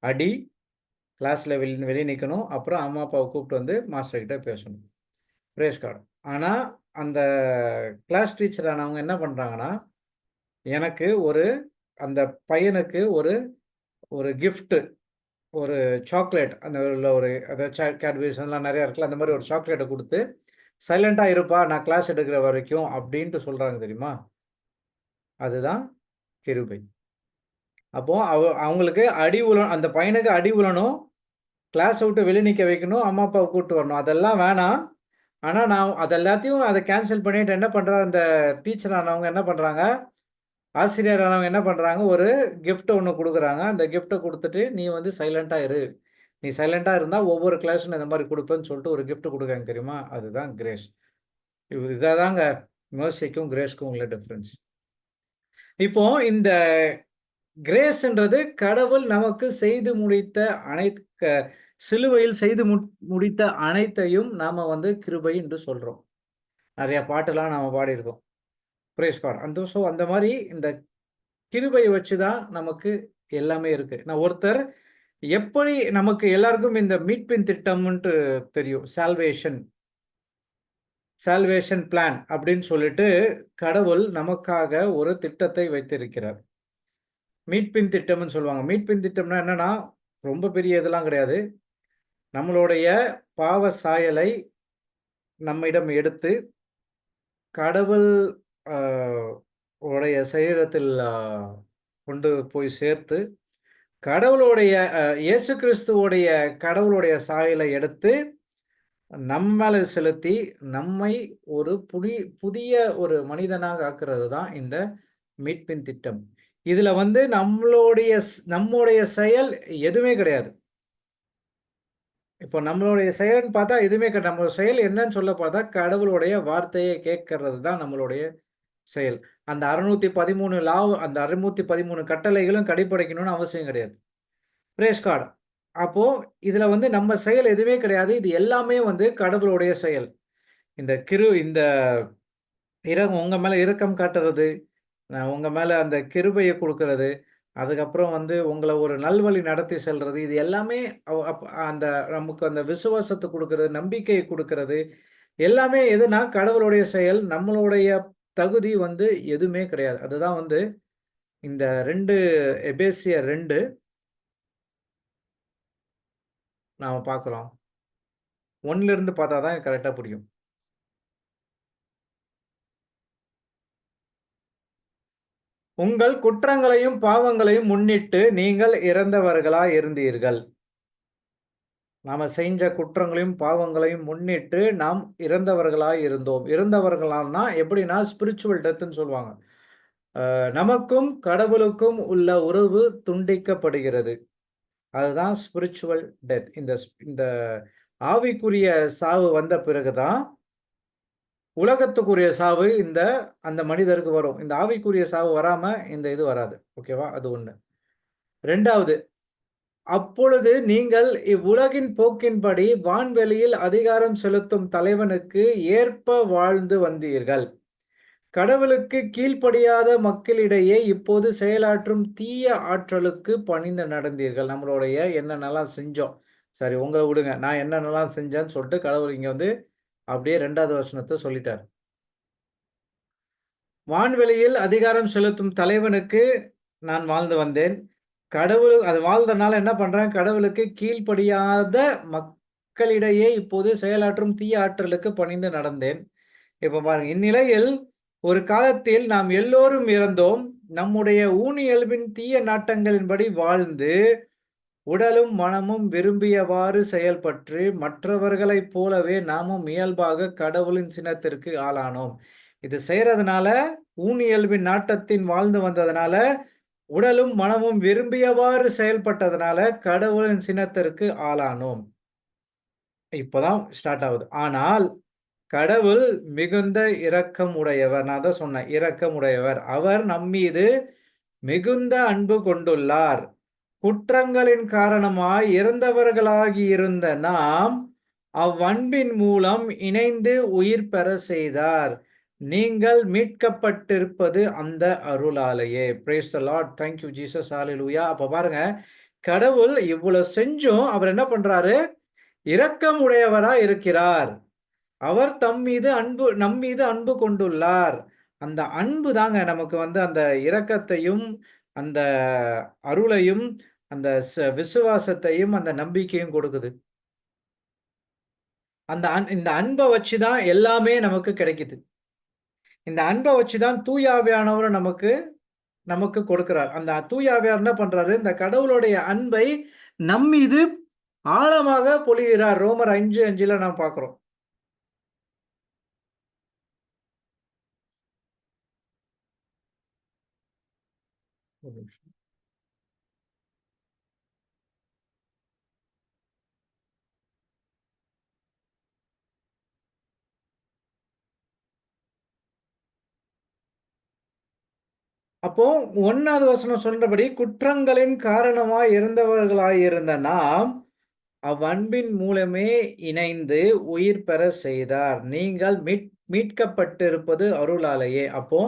Speaker 1: அடி, கிளாஸ்ல வெளியே நிற்கணும், அப்புறம் அம்மா அப்பாவை கூப்பிட்டு வந்து மாஸ்டர் கிட்ட பேசணும். Brace card. ஆனா அந்த கிளாஸ் டீச்சர் ஆனவங்க என்ன பண்றாங்கன்னா, எனக்கு அந்த பையனுக்கு ஒரு கிஃப்ட், ஒரு சாக்லேட், அந்த உள்ள அதாவது கேட்பரிஸ் எல்லாம் நிறைய இருக்குல்ல, அந்த மாதிரி ஒரு சாக்லேட்டை கொடுத்து சைலண்டா இருப்பா, நான் கிளாஸ் எடுக்கிற வரைக்கும் அப்படின்ட்டு சொல்றாங்க தெரியுமா? அதுதான் கிருபை. அப்போ அவங்களுக்கு அந்த பையனுக்கு அடி உழணும், கிளாஸை விட்டு வெளியே நிற்க வைக்கணும், அம்மா அப்பாவை கூப்பிட்டு வரணும். அதெல்லாம் வேணாம். ஆனால் நான் எல்லாத்தையும் அதை கேன்சல் பண்ணிட்டு என்ன பண்ணுறேன், அந்த டீச்சர் ஆனவங்க என்ன பண்ணுறாங்க, ஆசிரியர் ஆனவங்க என்ன பண்ணுறாங்க, ஒரு கிஃப்ட் ஒன்று கொடுக்குறாங்க. அந்த கிஃப்ட்டை கொடுத்துட்டு நீ வந்து சைலண்ட்டாக இரு, நீ சைலண்ட்டாக இருந்தால் ஒவ்வொரு கிளாஸும் இந்த மாதிரி கொடுப்பேன்னு சொல்லிட்டு ஒரு கிஃப்ட் கொடுக்காங்க தெரியுமா? அதுதான் கிரேஸ். இதாதாங்க மெர்சிக்கும் கிரேஸ்க்கும் உள்ள டிஃப்ரென்ஸ். இப்போ இந்த கிரேஸ்ன்றது கடவுள் நமக்கு செய்து முடித்த சிலுவையில் செய்து முடித்த அனைத்தையும் நாம வந்து கிருபை என்று சொல்றோம். நிறைய பாட்டெல்லாம் நாம பாடியிருக்கோம். Brace God. அந்த மாதிரி இந்த கிருபையை வச்சுதான் நமக்கு எல்லாமே இருக்கு. நான் ஒருத்தர் எப்படி நமக்கு எல்லாருக்கும் இந்த மீட்பின் திட்டம்ன்ட்டு தெரியும், சால்வேஷன் பிளான் அப்படின்னு சொல்லிட்டு கடவுள் நமக்காக ஒரு திட்டத்தை வைத்திருக்கிறார். மீட்பின் திட்டம்னு சொல்லுவாங்க. மீட்பின் திட்டம்னா என்னன்னா, ரொம்ப பெரிய இதெல்லாம் கிடையாது. நம்மளுடைய பாவ சாயலை நம்மிடம் எடுத்து கடவுள் உடைய சரீரத்தில் கொண்டு போய் சேர்த்து கடவுளுடைய இயேசு கிறிஸ்துவோடைய கடவுளுடைய சாயலை எடுத்து நம்மள செலுத்தி நம்மை ஒரு புதிய ஒரு மனிதனாக ஆக்குறது தான் இந்த மீட்பின் திட்டம். இதுல வந்து நம்மளுடைய செயல் எதுவுமே கிடையாது. இப்போ நம்மளுடைய செயல்னு பார்த்தா எதுவுமே கிடையாது. நம்மளோட செயல் என்னன்னு சொல்ல பார்த்தா கடவுளுடைய வார்த்தையை கேட்கறது தான் நம்மளுடைய செயல். அந்த 613 கட்டளைகளும் கடைபிடிக்கணும்னு அவசியம் கிடையாது. Praise God. அப்போ இதுல வந்து நம்ம செயல் எதுவுமே கிடையாது. இது எல்லாமே வந்து கடவுளுடைய செயல். இந்த உங்க மேல இரக்கம் காட்டுறது, உங்க மேல அந்த கிருபையை கொடுக்கறது, அதுக்கப்புறம் வந்து உங்களை ஒரு நல்வழி நடத்தி செல்றது, இது எல்லாமே அந்த நமக்கு அந்த விசுவாசத்தை கொடுக்கறது, நம்பிக்கையை கொடுக்கறது, எல்லாமே எதுனா கடவுளுடைய செயல். நம்மளுடைய தகுதி வந்து எதுவுமே கிடையாது. அதுதான் வந்து இந்த எபேசியர் 2 நாம பார்க்கிறோம். 1ல இருந்து பார்த்தா தான் கரெக்டா புரியும். உங்கள் குற்றங்களையும் பாவங்களையும் முன்னிட்டு நீங்கள் இறந்தவர்களாய் இருந்தீர்கள். நாம செஞ்ச குற்றங்களையும் பாவங்களையும் முன்னிட்டு நாம் இறந்தவர்களாய் இருந்தோம். இறந்தவர்களானா எப்படின்னா ஸ்பிரிச்சுவல் டெத்ன்னு சொல்லுவாங்க. நமக்கும் கடவுளுக்கும் உள்ள உறவு துண்டிக்கப்படுகிறது. அதுதான் ஸ்பிரிச்சுவல் டெத். இந்த ஆவிக்குரிய சாவு வந்த பிறகுதான் உலகத்துக்குரிய சாவு அந்த மனிதருக்கு வரும். இந்த ஆவிக்குரிய சாவு வராம இந்த இது வராது. ஓகேவா? அது ஒண்ணு. 2வது, அப்பொழுது நீங்கள் இவ்வுலகின் போக்கின்படி வான்வெளியில் அதிகாரம் செலுத்தும் தலைவனுக்கு ஏற்ப வாழ்ந்து வந்தீர்கள். கடவுளுக்கு கீழ்ப்படியாத மக்களிடையே இப்போது செயலாற்றும் தீய ஆற்றலுக்கு பணிந்து நடந்தீர்கள். நம்மளுடைய என்னென்னலாம் செஞ்சோம், சரி உங்களை விடுங்க, நான் என்னென்னலாம் செஞ்சேன்னு சொல்லிட்டு கடவுள் இங்க வந்து அப்படியே 2வது வசனத்தை சொல்லிட்டார். வான்வெளியில் அதிகாரம் செலுத்தும் தலைவனுக்கு நான் வாழ்ந்து வந்தேன். அது வாழ்ந்தனால என்ன பண்றேன், கடவுளுக்கு கீழ்ப்படியாத மக்களிடையே இப்போது செயலாற்றும் தீய ஆற்றலுக்கு பணிந்து நடந்தேன். இப்ப பாருங்க, இந்நிலையில் ஒரு காலத்தில் நாம் எல்லோரும் இறந்தோம். நம்முடைய ஊனியல்பின் தீய நாட்டங்களின்படி வாழ்ந்து உடலும் மனமும் விரும்பியவாறு செயல்பட்டு மற்றவர்களைப் போலவே நாமும் இயல்பாக கடவுளின் சினத்திற்கு ஆளானோம். இது செய்யறதுனால ஊனியல்பின் நாட்டத்தின் வாழ்ந்து வந்ததுனால உடலும் மனமும் விரும்பியவாறு செயல்பட்டதுனால கடவுளின் சினத்திற்கு ஆளானோம். இப்பதான் ஸ்டார்ட் ஆகுது. ஆனால் கடவுள் மிகுந்த இரக்கம் உடையவர். நான் தான் சொன்னேன், இரக்கம் உடையவர். அவர் நம்மீது மிகுந்த அன்பு கொண்டுள்ளார். குற்றங்களின் காரணமாய் இறந்தவர்களாகியிருந்த நாம் அவ்வன்பின் மூலம் இணைந்து உயிர் பெற செய்தார். நீங்கள் மீட்கப்பட்டிருப்பது அந்த அருளாலேயே. Praise the Lord. Thank you Jesus. Hallelujah. அப்ப பாருங்க, கடவுள் இவ்வளவு செஞ்சும் அவர் என்ன பண்றாரு? இரக்கம் உடையவரா இருக்கிறார். அவர் நம் மீது அன்பு கொண்டுள்ளார். அந்த அன்பு தாங்க நமக்கு வந்து அந்த இரக்கத்தையும் அந்த அருளையும் அந்த விசுவாசத்தையும் அந்த நம்பிக்கையும் கொடுக்குது. இந்த அன்பை வச்சுதான் எல்லாமே நமக்கு கிடைக்குது. இந்த அன்பை வச்சுதான் தூயாவியானவரை நமக்கு கொடுக்கிறார். அந்த தூயாவியார் என்ன பண்றாரு? இந்த கடவுளுடைய அன்பை நம் மீது ஆழமாக பொழிகிறார். ரோமர் 5:5 நாம் பார்க்கிறோம். அப்போ 1வது வசனம் சொல்றபடி, குற்றங்களின் காரணமாய் இருந்தவர்களாயிருந்த நாம் அவ்வன்பின் மூலமே இணைந்து உயிர் பெற செய்தார். நீங்கள் மீட்கப்பட்டிருப்பது அருளாலேயே. அப்போ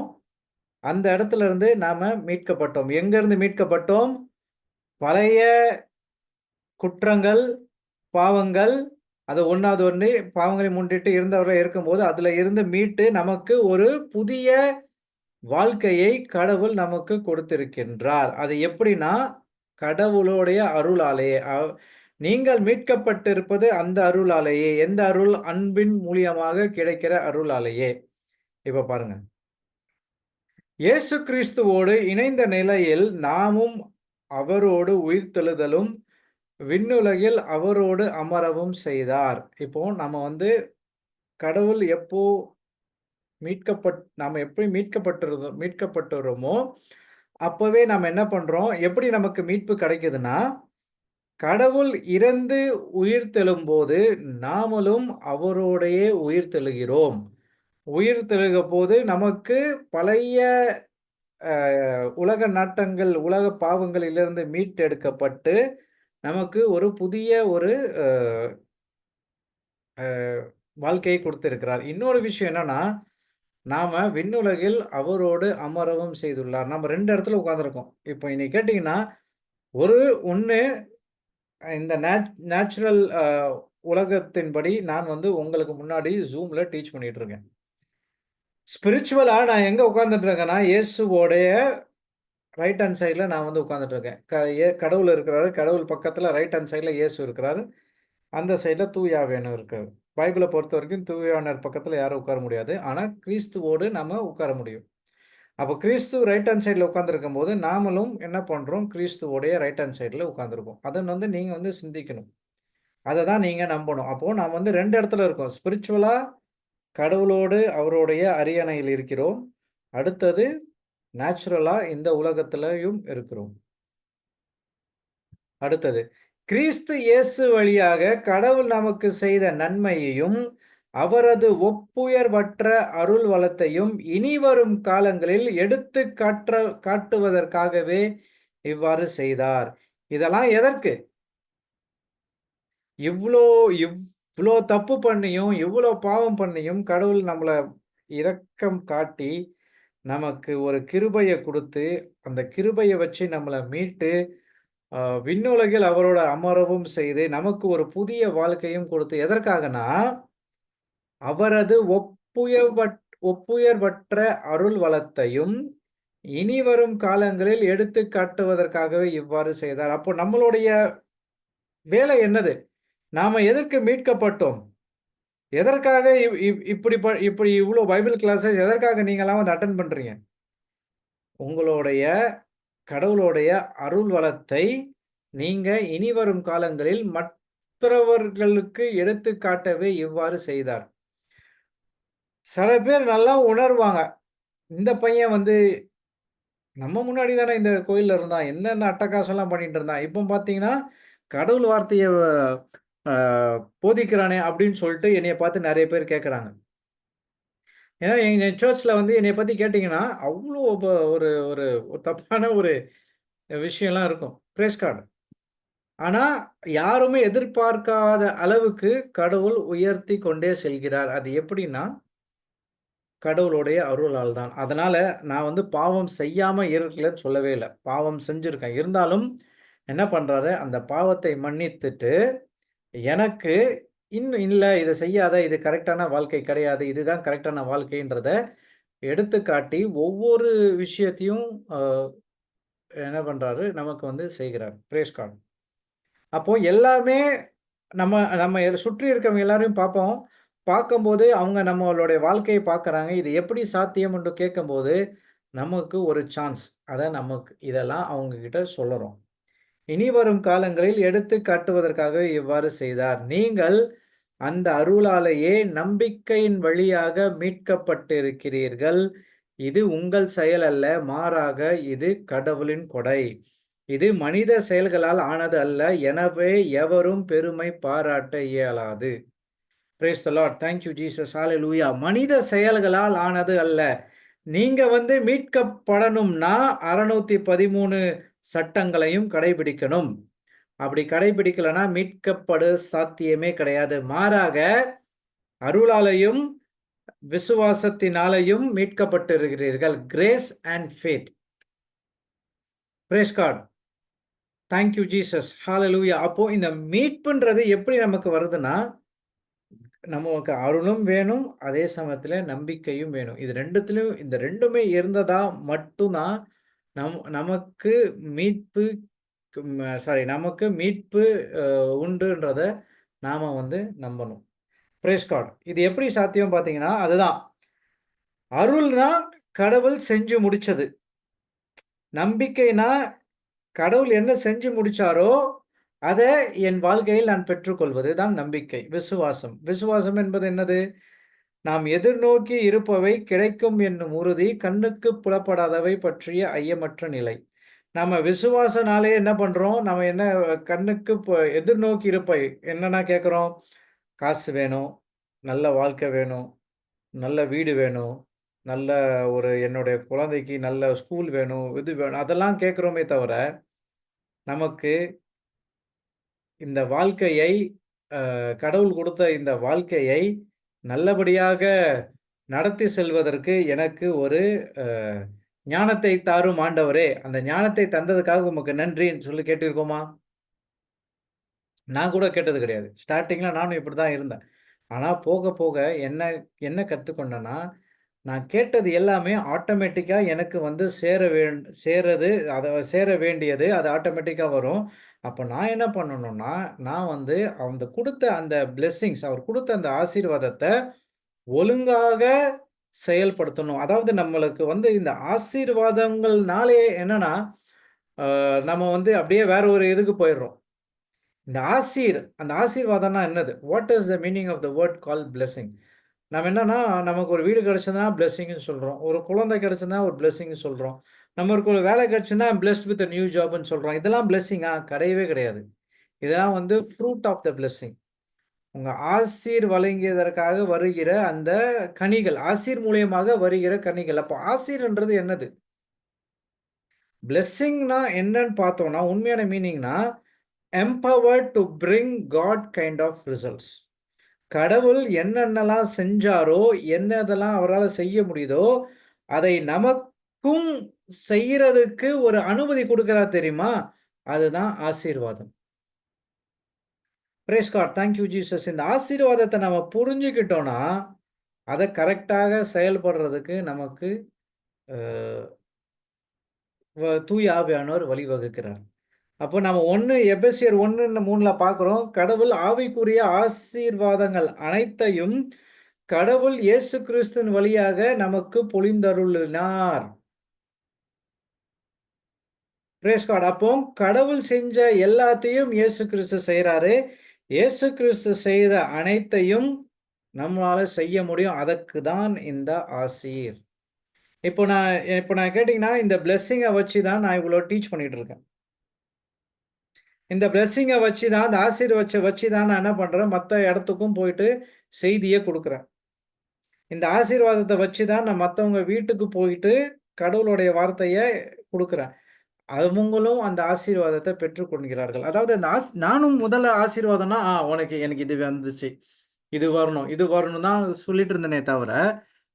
Speaker 1: அந்த இடத்துல இருந்து நாம மீட்கப்பட்டோம். எங்க இருந்து மீட்கப்பட்டோம்? பழைய குற்றங்கள், பாவங்கள், அது 1வது பாவங்களை முன்னிட்டு இருந்தவர்கள் இருக்கும்போது அதுல இருந்து மீட்டு நமக்கு ஒரு புதிய வாழ்க்கையை கடவுள் நமக்கு கொடுத்திருக்கின்றார். அது எப்படின்னா, கடவுளுடைய அருளாலேயே. நீங்கள் மீட்கப்பட்டிருப்பது அந்த அருளாலேயே. எந்த அருள்? அன்பின் மூலியமாக கிடைக்கிற அருளாலேயே. இப்ப பாருங்க, இயேசு கிறிஸ்துவோடு இணைந்த நிலையில் நாமும் அவரோடு உயிர்த்தெழுதலும் விண்ணுலகில் அவரோடு அமரவும் செய்தார். இப்போ நம்ம வந்து கடவுள் எப்போ நாம எப்படி மீட்கப்பட்டுறோமோ அப்பவே நாம என்ன பண்றோம்? எப்படி நமக்கு மீட்பு கிடைக்குதுன்னா, கடவுள் இறந்து உயிர்த்தெழும் போது நாமளும் அவரோடையே உயிர்த்தெழுகிறோம். உயிர்த்தெழுக போது நமக்கு பழைய உலக நாட்டங்கள், உலக பாவங்களிலிருந்து மீட்டெடுக்கப்பட்டு நமக்கு ஒரு புதிய ஒரு வாழ்க்கையை கொடுத்திருக்கிறார். இன்னொரு விஷயம் என்னன்னா, நாம விண்ணுலகில் அவரோடு அமரவும் செய்துள்ளார். நம்ம 2 இடத்துல உட்கார்ந்திருக்கோம். இப்போ இன்னைக்கு கேட்டீங்கன்னா, ஒண்ணு இந்த நேச்சுரல் உலகத்தின்படி நான் வந்து உங்களுக்கு முன்னாடி Zoomல டீச் பண்ணிட்டு இருக்கேன். ஸ்பிரிச்சுவலா நான் எங்க உட்கார்ந்துட்டு இருக்கேன்னா, இயேசுவோடைய ரைட் ஹேண்ட் சைடுல நான் வந்து உட்கார்ந்துட்டு இருக்கேன். கடவுள் இருக்கிறாரு. கடவுள் பக்கத்துல ரைட் ஹேண்ட் சைடுல இயேசு இருக்கிறாரு. அந்த சைடுல தூய ஆவியானவர் இருக்காரு. பைபிளை பொறுத்த வரைக்கும் தூய ஆவியானவர் பக்கத்துல யாரும் உட்கார முடியாது. ஆனா கிறிஸ்துவோடு நம்ம உட்கார முடியும். அப்போ கிறிஸ்து ரைட் ஹேண்ட் சைடில் உட்காந்துருக்கும் போது நாமளும் என்ன பண்ணுறோம்? கிறிஸ்துவோடைய ரைட் ஹேண்ட் சைடில் உட்காந்துருக்கோம். அதை வந்து நீங்கள் வந்து சிந்திக்கணும். அதை தான் நீங்கள் நம்பணும். அப்போது நாம் வந்து 2 இடத்துல இருக்கோம். ஸ்பிரிச்சுவலாக கடவுளோடு அவருடைய அரியணையில் இருக்கிறோம். அடுத்தது நேச்சுரலாக இந்த உலகத்திலையும் இருக்கிறோம். அடுத்தது கிறிஸ்து இயேசு வழியாக கடவுள் நமக்கு செய்த நன்மையையும் அவரது ஒப்புயர்வற்ற அருள் வளத்தையும் இனிவரும் காலங்களில் எடுத்து காட்டுவதற்காகவே இவ்வாறு செய்தார். இதெல்லாம் எதற்கு? இவ்வளோ தப்பு பண்ணியும் இவ்வளோ பாவம் பண்ணியும் கடவுள் நம்மளை இரக்கம் காட்டி நமக்கு ஒரு கிருபையை கொடுத்து அந்த கிருபையை வச்சு நம்மளை மீட்டு விண்ணுலகில் அவரோட அமரவும் செய்து நமக்கு ஒரு புதிய வாழ்க்கையும் கொடுத்து எதற்காகனா அவரது ஒப்புயர்வற்ற அருள் வளத்தையும் இனிவரும் காலங்களில் எடுத்து காட்டுவதற்காகவே இவ்வாறு செய்தார். அப்போ நம்மளுடைய வேலை என்னது? நாம எதற்கு மீட்கப்பட்டோம்? எதற்காக இப்படி இவ்வளோ பைபிள் கிளாஸஸ் எதற்காக நீங்களாம் வந்து அட்டன் பண்றீங்க? உங்களுடைய கடவுளுடைய அருள் வளத்தை நீங்க இனிவரும் காலங்களில் மற்றவர்களுக்கு எடுத்து காட்டவே இவ்வாறு செய்தார். சில பேர் நல்லா உணர்வாங்க. இந்த பையன் வந்து நம்ம முன்னாடி தானே இந்த கோயில்ல இருந்தான். என்னென்ன அட்டகாசம்லாம் பண்ணிட்டு இருந்தான். இப்போ பார்த்தீங்கன்னா, கடவுள் வார்த்தைய போதிக்கிறானே அப்படின்னு சொல்லிட்டு என்னைய பார்த்து நிறைய பேர் கேட்குறாங்க. ஏன்னா எங்க சர்ச்ல வந்து என்னைய பத்தி கேட்டீங்கன்னா, அவ்வளோ ஒரு ஒரு தப்பான ஒரு விஷயம்லாம் இருக்கும். Praise God. ஆனா, யாருமே எதிர்பார்க்காத அளவுக்கு கடவுள் உயர்த்தி கொண்டே செல்கிறார். அது எப்படின்னா, கடவுளுடைய அருளால் தான். அதனால நான் வந்து பாவம் செய்யாம இருக்கலன்னு சொல்லவே இல்ல. பாவம் செஞ்சிருக்கேன். இருந்தாலும் என்ன பண்றாரு, அந்த பாவத்தை மன்னித்துட்டு, எனக்கு இன்னும் இல்ல இத செய்யாத, இது கரெக்ட்டான வாழ்க்கை கிடையாது. இதுதான் கரெக்ட்டான வாழ்க்கைன்றத எடுத்துக்காட்டி, ஒவ்வொரு விஷயத்தையும் அ என்ன பண்றாரு, நமக்கு வந்து செய்கிறார். Praise God. அப்போ எல்லாமே நம்ம நம்ம சுற்றி இருக்கவங்க எல்லாரையும் பார்ப்போம். பார்க்கும்போது அவங்க நம்மளுடைய வாழ்க்கைய பார்க்குறாங்க. இது எப்படி சாத்தியம் என்று கேட்கும்போது, நமக்கு ஒரு சான்ஸ். அத நமக்கு இதெல்லாம் அவங்க கிட்ட சொல்லுறோம். இனி வரும் காலங்களில் எடுத்துக் காட்டுவதற்காகவே இவ்வாறு செய்தார். நீங்கள் அந்த அருளாலேயே நம்பிக்கையின் வழியாக மீட்கப்பட்டிருக்கிறீர்கள். இது உங்கள் செயல் அல்ல, மாறாக இது கடவுளின் கொடை. இது மனித செயல்களால் ஆனது அல்ல. எனவே எவரும் பெருமை பாராட்ட இயலாது. Praise the Lord. Thank you Jesus. Hallelujah. மனித செயல்களால் ஆனது அல்ல. நீங்க வந்து மீட்கப்படணும்னா 613 சட்டங்களையும் கடைபிடிக்கணும். அப்படி கடைபிடிக்கலனா மீட்கப்படு சாத்தியமே கிடையாது. மாறாக அருளாலையும், விசுவாசத்தினாலையும் மீட்கப்பட்டிருக்கிறீர்கள். Grace and faith. Praise God. Thank you Jesus. Hallelujah. அப்போ இந்த மீட்புன்றது எப்படி நமக்கு வருதுன்னா, நமக்கு அருளும் வேணும், அதே சமயத்துல நம்பிக்கையும் வேணும். இது 2த்துலயும் இந்த 2மே இருந்ததா மட்டும் தான் நமக்கு மீட்பு நமக்கு மீட்பு உண்டுன்றத நாம வந்து நம்பணும். Praise God. இது எப்படி சாத்தியம் பார்த்தீங்கன்னா, அதுதான். அருள்னா கடவுள் செஞ்சு முடிச்சது. நம்பிக்கைனா கடவுள் என்ன செஞ்சு முடிச்சாரோ, அத என் வாழ்க்கையில் நான் பெற்றுக்கொள்வது தான் நம்பிக்கை. விசுவாசம். விசுவாசம் என்பது என்னது? நாம் எதிர்நோக்கி இருப்பவை கிடைக்கும் என்னும் உறுதி, கண்ணுக்கு புலப்படாதவை பற்றிய ஐயமற்ற நிலை. நம்ம விசுவாசனாலே என்ன பண்றோம்? நம்ம என்ன கண்ணுக்கு எதிர்நோக்கி இருப்பவை என்னென்ன கேட்குறோம்? காசு வேணும், நல்ல வாழ்க்கை வேணும், நல்ல வீடு வேணும், நல்ல ஒரு என்னுடைய குழந்தைக்கு நல்ல ஸ்கூல் வேணும், இது வேணும். அதெல்லாம் கேட்குறோமே தவிர, நமக்கு இந்த வாழ்க்கையை கடவுள் கொடுத்த இந்த வாழ்க்கையை நல்லபடியாக நடத்தி செல்வதற்கு எனக்கு ஒரு அ ஞானத்தை தாரும் ஆண்டவரே! அந்த ஞானத்தை தந்ததுக்காக உமக்கு நன்றின்னு சொல்லி கேட்டிருக்கோமா? நான் கூட கேட்டது கிடையாது. ஸ்டார்ட்டிங்ல நானும் இப்படிதான் இருந்தேன். ஆனா போக போக என்ன என்ன கத்துக்கொண்டேன்னா, நான் கேட்டது எல்லாமே ஆட்டோமேட்டிக்கா எனக்கு வந்து சேரது சேர வேண்டியது அது ஆட்டோமேட்டிக்கா வரும். அப்ப நான் என்ன பண்ணணும்னா, நான் வந்து அந்த குடுத்த அந்த பிளெஸ்ஸிங்ஸ் அவர் குடுத்த அந்த ஆசீர்வாதத்த ஒழுங்காக செயல்படுத்தணும். அதாவது நம்மளுக்கு வந்து இந்த ஆசீர்வாதங்கள்னாலே என்னன்னா, நம்ம வந்து அப்படியே வேற ஒரு இதுக்கு போயிடுறோம். இந்த அந்த ஆசீர்வாதம்னா என்னது? What is the meaning of the word called blessing? நம்ம என்னன்னா, நமக்கு ஒரு வீடு கிடைச்சதுனா பிளெஸ்ஸிங்ன்னு சொல்றோம். ஒரு குழந்தை கிடைச்சதுனா ஒரு பிளெஸ்ஸிங்ன்னு சொல்றோம். நம்மளுக்கு ஒரு வேலை கிடைச்சுதுனா பிளெஸ்ட் வித் அ நியூ ஜாப்ன்னு சொல்றோம். இதெல்லாம் பிளெஸ்ஸிங்கா? கிடையவே கிடையாது. இதெல்லாம் வந்து ஃப்ரூட் ஆஃப் த பிளெஸ்ஸிங். உங்க ஆசீர் வழங்கியதற்காக வருகிற அந்த கனிகள். ஆசீர் மூலியமாக வருகிற கனிகள். அப்போ ஆசீர்ன்றது என்னது? பிளெஸ்ஸிங்னா என்னன்னு பார்த்தோம்னா, உண்மையான மீனிங்னா, empowered to bring God kind of results. கடவுள் என்னென்னலாம் செஞ்சாரோ, என்னதெல்லாம் அவரால செய்ய முடியுதோ, அதை நமக்கும் செய்யறதுக்கு ஒரு அனுமதி குடுக்கிறார் தெரியுமா? அதுதான் ஆசீர்வாதம். Praise God. Thank you Jesus. இந்த ஆசீர்வாதத்த நம்ம புரிஞ்சுக்கிட்டோம்னா, அத கரெக்ட்டாக செயல்படுறதுக்கு நமக்கு அ தூய ஆவியானவர் வழிவகுக்கிறார். அப்போ நம்ம எபேசியர் 1:3ல பார்க்கிறோம். கடவுள் ஆவிக்குரிய ஆசீர்வாதங்கள் அனைத்தையும் கடவுள் இயேசு கிறிஸ்துவின் வழியாக நமக்கு பொழிந்தருளினார். Price God. அப்போ கடவுள் செஞ்ச எல்லாத்தையும் இயேசு கிறிஸ்து செய்றாரு. இயேசு கிறிஸ்து செய்த அனைத்தையும் நம்மளால செய்ய முடியும். அதற்கு தான் இந்த ஆசீர். இப்போ நான் கேட்டீங்கன்னா, இந்த பிளெஸ்ஸிங்க வச்சு தான் நான் இவ்வளோ டீச் பண்ணிட்டு இருக்கேன். இந்த பிளெஸ்ஸிங்க வச்சு தான், இந்த வச்சு தான் நான் என்ன பண்றேன், மத்த இடத்துக்கும் போயிட்டு செய்திய குடுக்குறேன். இந்த ஆசீர்வாதத்த வச்சு தான் நான் மத்தவங்க வீட்டுக்கு போயிட்டு கடவுளுடைய வார்த்தைய குடுக்குறேன். அவங்களும் அந்த ஆசீர்வாதத்தை பெற்றுக்கொள்கிறார்கள். அதாவது அந்த நானும் முதல்ல ஆசீர்வாதம்னா, உனக்கு எனக்கு இது வந்துச்சு. இது வரணும், இது வரணும் தான் சொல்லிட்டு இருந்தேனே தவிர,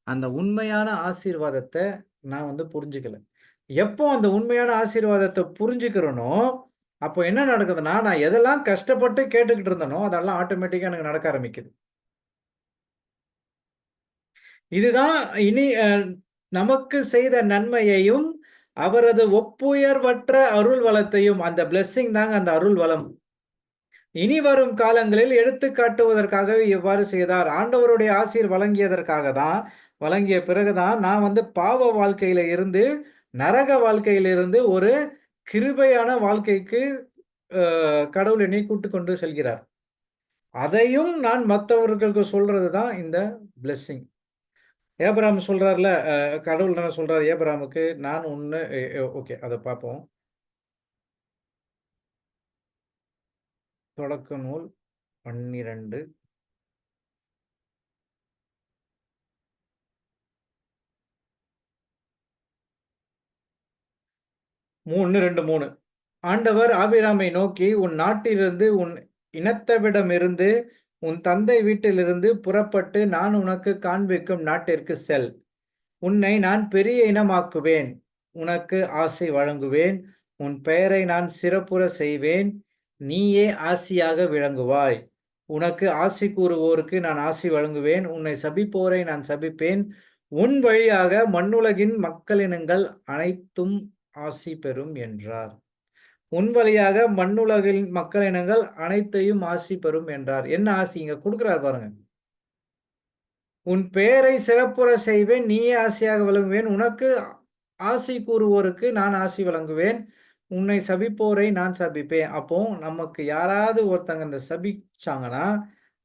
Speaker 1: அந்த உண்மையான ஆசீர்வாதத்த நான் வந்து புரிஞ்சுக்கல. எப்போ அந்த உண்மையான ஆசீர்வாதத்த புரிஞ்சுக்கிறேனோ, அப்போ என்ன நடக்குதுன்னா, நான் எதெல்லாம் கஷ்டப்பட்டு கேட்டுக்கிட்டு இருந்தேனோ, அதெல்லாம் ஆட்டோமேட்டிக்கா எனக்கு நடக்க ஆரம்பிக்குது. இதுதான் இனி நமக்கு செய்த நன்மையையும், அவரது ஒப்புயர்வற்ற அருள் வளத்தையும், அந்த பிளெஸ்ஸிங் தாங்க அந்த அருள் வளம். இனி வரும் காலங்களில் எடுத்துக் காட்டுவதற்காகவே இவ்வாறு செய்தார். ஆண்டவருடைய ஆசீர் வழங்கிய பிறகு தான் நான் வந்து பாவ வாழ்க்கையில இருந்து, நரக வாழ்க்கையில இருந்து ஒரு கிருபையான வாழ்க்கைக்கு கடவுள் என்னை கூட்டிக் கொண்டு செல்கிறார். அதையும் நான் மத்தவர்களுக்கு சொல்றது தான் இந்த பிளெஸ்ஸிங். ஏபிரகாம் சொல்றார்ல, கடவுள் என்ன சொல்றாரு ஏபிரகாமுக்கு, நான் உன்ன ஓகே அத பார்ப்போம். தொடக்க நூல் 12 3:2-3 ஆண்டவர் ஆபிராமை நோக்கி, உன் நாட்டிலிருந்து, உன் இனத்தவிடமிருந்து, உன் தந்தை வீட்டிலிருந்து புறப்பட்டு நான் உனக்கு காண்பிக்கும் நாட்டிற்கு செல். உன்னை நான் பெரிய இனமாக்குவேன். உனக்கு ஆசை வழங்குவேன். உன் பெயரை நான் சிறப்புற செய்வேன். நீயே ஆசியாக விளங்குவாய். உனக்கு ஆசி கூறுவோருக்கு நான் ஆசி வழங்குவேன். உன்னை சபிப்போரை நான் சபிப்பேன். உன் வழியாக மண்ணுலகின் மக்களினங்கள் அனைத்தும் ஆசி பெறும் என்றார். உன் வழியாக மண்ணுலகின் மக்களினங்கள் அனைத்தையும் ஆசி பெறும் என்றார். என்ன ஆசி இங்க கொடுக்கிறார் பாருங்க. உன் பெயரை சிறப்புற செய்வேன். நீயே ஆசியாக விளங்குவேன். உனக்கு ஆசி கூறுவோருக்கு நான் ஆசி வழங்குவேன். உன்னை சபிப்போரை நான் சபிப்பேன். அப்போ நமக்கு யாராவது ஒருத்தங்க இந்த சபிச்சாங்கன்னா,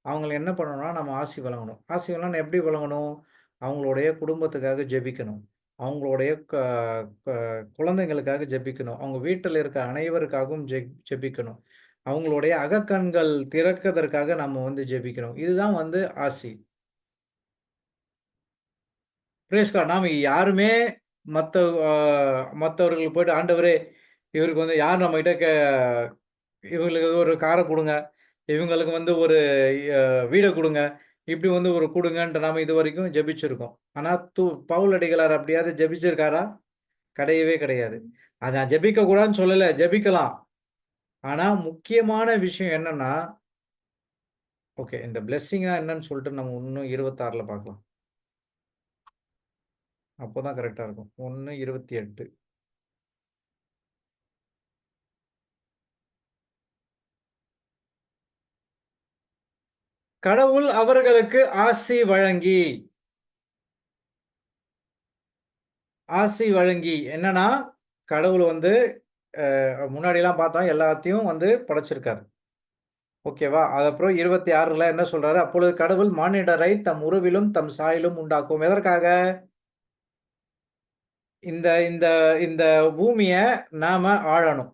Speaker 1: அவங்கள என்ன பண்ணணும்னா, நம்ம ஆசி வழங்கணும். ஆசி வழங்கணும்னா எப்படி வழங்கணும்? அவங்களுடைய குடும்பத்துக்காக ஜெபிக்கணும். அவங்களுடைய க க குழந்தைங்களுக்காக ஜெபிக்கணும். அவங்க வீட்டில இருக்க அனைவருக்காகவும் ஜெபிக்கணும். அவங்களுடைய அகக்கண்கள் திறக்கதற்காக நம்ம வந்து ஜெபிக்கணும். இதுதான் வந்து ஆசி. Praise God. நாம யாருமே மத்த அ மத்தவர்களுக்கு போயிட்டு, ஆண்டவரே இவருக்கு வந்து யார் நம்மகிட்ட இவங்களுக்கு ஒரு கார குடுங்க. இவங்களுக்கு வந்து ஒரு அ வீட குடுங்க. இப்படி வந்து ஒரு குடுங்கன்ட்டு நாம இதுவரைக்கும் ஜெபிச்சிருக்கோம். ஆனா பவுல் அடிகளார் அப்படியாவது ஜெபிச்சிருக்காரா? கிடையவே கிடையாது. அத நான் ஜெபிக்க கூடாதுன்னு சொல்லல. ஜெபிக்கலாம். ஆனா முக்கியமான விஷயம் என்னன்னா, ஓகே இந்த பிளெஸ்ஸிங்னா என்னன்னு சொல்லிட்டு நம்ம இன்னும் 26ல பார்க்கலாம். அப்போதான் கரெக்ட்டா இருக்கும். 1:28. கடவுள் அவர்களுக்கு ஆசி வழங்கி என்னன்னா, கடவுள் வந்து முன்னாடிலாம் பார்த்தோம் எல்லாத்தையும் வந்து படைச்சிருக்காரு. ஓகேவா? அதுக்கப்புறம் 26ல என்ன சொல்றாரு? அப்பொழுது கடவுள் மானிடரை தம் உருவிலும், தம் சாயலும் உண்டாக்கும். எதற்காக? இந்த இந்த இந்த பூமிய நாம ஆளணும்.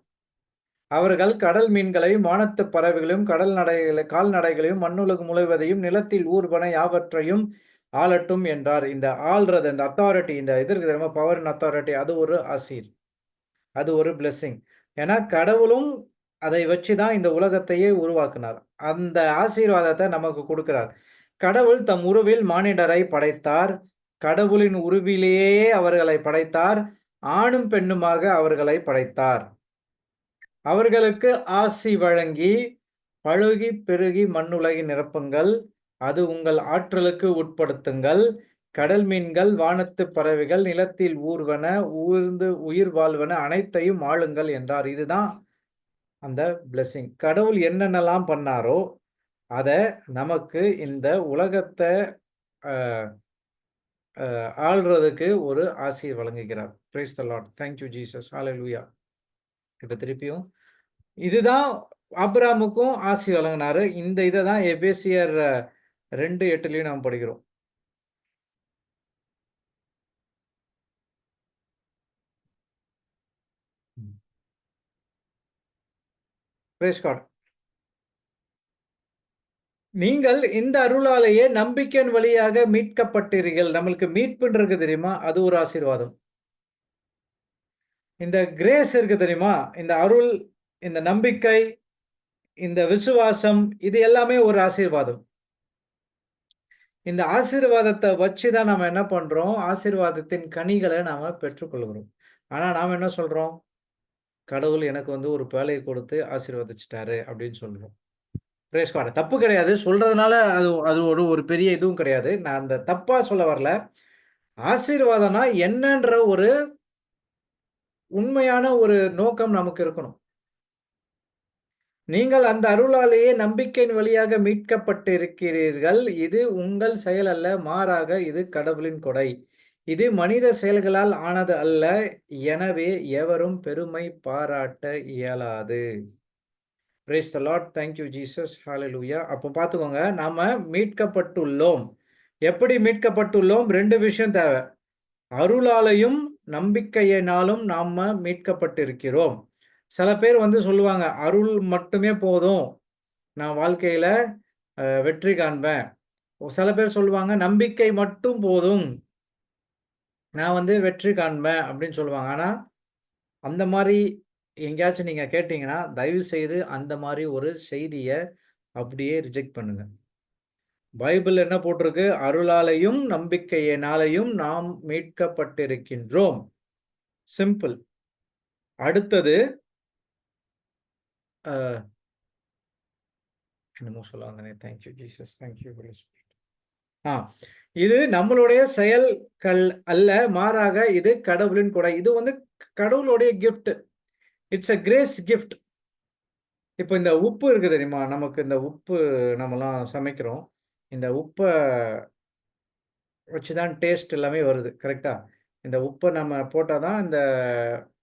Speaker 1: அவர்கள் கடல் மீன்களையும், வானத்துப் பறவைகளையும், கால்நடைகளையும், மண்ணுலகு முழுவதையும், நிலத்தில் ஊர்வன யாவற்றையும் ஆளட்டும் என்றார். இந்த ஆள்றது, இந்த அத்தாரிட்டி, இந்த இது இருக்கு தெரியுமா? பவர் அண்ட் அத்தாரிட்டி அது ஒரு ஆசீர். அது ஒரு பிளெஸ்ஸிங். ஏன்னா கடவுளும் அதை வச்சு தான் இந்த உலகத்தையே உருவாக்கினார். அந்த ஆசீர்வாதத்தை நமக்கு கொடுக்கிறார். கடவுள் தம் உருவில் மானிடரை படைத்தார். கடவுளின் உருவிலேயே அவர்களை படைத்தார். ஆணும் பெண்ணுமாக அவர்களை படைத்தார். அவர்களுக்கு ஆசி வழங்கி, பழுகி பெருகி மண்ணுலகை நிரப்புங்கள். அது உங்கள் ஆற்றலுக்கு உட்படுத்துங்கள். கடல் மீன்கள், வானத்துப் பறவைகள், நிலத்தில் ஊர்வன, ஊர்ந்து உயிர் வாழ்வன அனைத்தையும் ஆளுங்கள் என்றார். இதுதான் அந்த பிளெஸ்ஸிங். கடவுள் என்னென்னலாம் பண்ணாரோ, அத நமக்கு இந்த உலகத்த அ ஆள்றதுக்கு ஒரு ஆசிர் வழங்குகிறார். Praise the Lord. Thank you Jesus. Hallelujah. இப்ப திருப்பியும் இதுதான் ஆபிரகாமுக்கும் ஆசி வழங்கினாரு. இந்த இத தான் எபேசியர் 2:8லயும் நாம் படிக்கிறோம். Praise God. நீங்கள் இந்த அருளாலேயே நம்பிக்கையின் வழியாக மீட்கப்பட்டீர்கள். நம்மளுக்கு மீட்புன்னு இருக்கு தெரியுமா? அது ஒரு ஆசீர்வாதம். இந்த கிரேஸ் இருக்கு தெரியுமா? இந்த அருள், இந்த நம்பிக்கை, இந்த விசுவாசம், இது எல்லாமே ஒரு ஆசீர்வாதம். இந்த ஆசீர்வாதத்தை வச்சு தான் நம்ம என்ன பண்றோம்? ஆசீர்வாதத்தின் கனிகளை நாம பெற்றுக்கொள்கிறோம். ஆனா நாம என்ன சொல்றோம்? கடவுள் எனக்கு வந்து ஒரு வேலையை கொடுத்து ஆசீர்வதிச்சுட்டாரு அப்படின்னு சொல்றோம். Praise God. தப்பு கிடையாது. சொல்றதுனால அது அது ஒரு ஒரு பெரிய இதுவும் கிடையாது. நான் அந்த தப்பா சொல்ல வரல. ஆசீர்வாதம்னா என்னன்ற ஒரு உண்மையான ஒரு நோக்கம் நமக்கு இருக்கணும். நீங்கள் அந்த அருளாலேயே நம்பிக்கையின் வழியாக மீட்கப்பட்டிருக்கிறீர்கள். இது உங்கள் செயல் அல்ல, மாறாக இது கடவுளின் கொடை. இது மனித செயல்களால் ஆனது அல்ல. எனவே எவரும் பெருமை பாராட்ட இயலாது. Praise the Lord. Thank you Jesus. Hallelujah. அப்போ பார்த்துக்கோங்க, நாம மீட்கப்பட்டுள்ளோம். எப்படி மீட்கப்பட்டுள்ளோம்? 2 விஷயம் தேவை. அருளாலையும் நம்பிக்கையினாலும் நாம மீட்கப்பட்டிருக்கிறோம். சில பேர் வந்து சொல்லுவாங்க, அருள் மட்டுமே போதும், நான் வாழ்க்கையில வெற்றி காண்பேன். சில பேர் சொல்லுவாங்க, நம்பிக்கை மட்டும் போதும், நான் வந்து வெற்றி காண்பேன் அப்படின்னு சொல்லுவாங்க. ஆனா அந்த மாதிரி எங்கேயாச்சும் நீங்க கேட்டீங்கன்னா, தயவு செய்து அந்த மாதிரி ஒரு செய்திய அப்படியே ரிஜெக்ட் பண்ணுங்க. பைபிள் என்ன போட்டிருக்கு? அருளாலையும் நம்பிக்கையினாலையும் நாம் மீட்கப்பட்டிருக்கின்றோம். சிம்பிள். அடுத்தது அ என்னமோ சொல்ல வந்தேனே. Thank you Jesus. Thank you Holy Spirit. ஆ இது நம்மளுடைய செயல்கள் அல்ல, மாறாக இது கடவுளின் கொடை. இது வந்து கடவுளுடைய gift. It's a grace gift. இப்போ இந்த உப்பு இருக்கு தெரியுமா? நமக்கு இந்த உப்பு நம்மலாம் சமைக்கிறோம். இந்த உப்ப வச்சு தான் டேஸ்ட் எல்லாமே வருது. கரெக்ட்டா? இந்த உப்ப நம்ம போட்டா தான் இந்த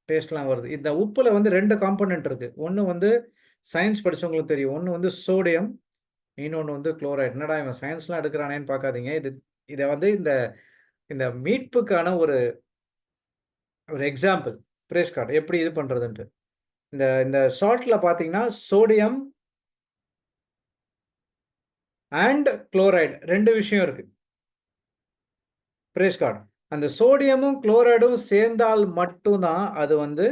Speaker 1: டேஸ்ட்லாம் வருது. இந்த உப்புல வந்து 2 காம்போனன்ட் இருக்கு. ஒண்ணு வந்து சயன்ஸ் படிச்சவங்களுக்கு தெரியும். ஒண்ணு வந்து சோடியம், இன்னொன்னு வந்து குளோரைட். என்னடா இவன் சயன்ஸ்லாம் எடுக்குறானேன்னு பார்க்காதீங்க. இத வந்து இந்த இந்த மீட்புக்கான ஒரு ஒரு எக்ஸாம்பிள். பிரேஸ் கார்ட் எப்படி இது பண்றதுன்ட்டு. இந்த இந்த சால்ட்ல பார்த்தீங்கன்னா, சோடியம் அண்ட் குளோரைட் 2 விஷயம் இருக்கு. Praise God. அந்த சோடியமும் குளோரைடும் சேர்ந்தால் மட்டும் தான் அது வந்து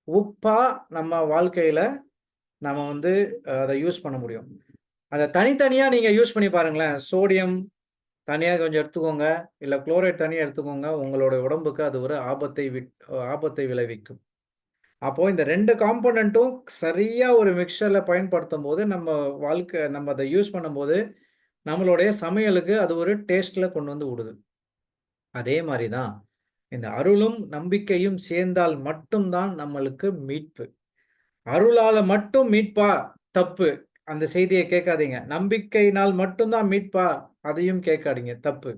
Speaker 1: உப்பா நம்ம வாழ்க்கையில நம்ம வந்து அத யூஸ் பண்ண முடியும். அத தனித்தனியா நீங்க யூஸ் பண்ணி பாருங்களேன். சோடியம் தனியா கொஞ்சம் எடுத்துக்கோங்க. இல்ல குளோரைட் தனியா எடுத்துக்கோங்க. உங்களோட உடம்புக்கு அது ஒரு ஆபத்தை விளைவிக்கும். அப்போ இந்த 2 காம்போனன்ட்டும் சரியா ஒரு மிக்ஸ்சர்ல பயன்படுத்தும்போது, நம்ம அத யூஸ் பண்ணும்போது, நம்மளுடைய சமையலுக்கு அது ஒரு டேஸ்ட்ல கொண்டு வந்து விடுது. அதே மாரி தான், இந்த அருளும், நம்பிக்கையும் சேர்ந்தால் மட்டும் தான் நம்மளுக்கு மீட்பு. அருளால மட்டும் மீட்பா? தப்பு. அந்த செய்திய கேட்காதீங்க. நம்பிக்கையினால் மட்டும் தான் மீட்பா? அதையும் கேட்காதீங்க. தப்பு.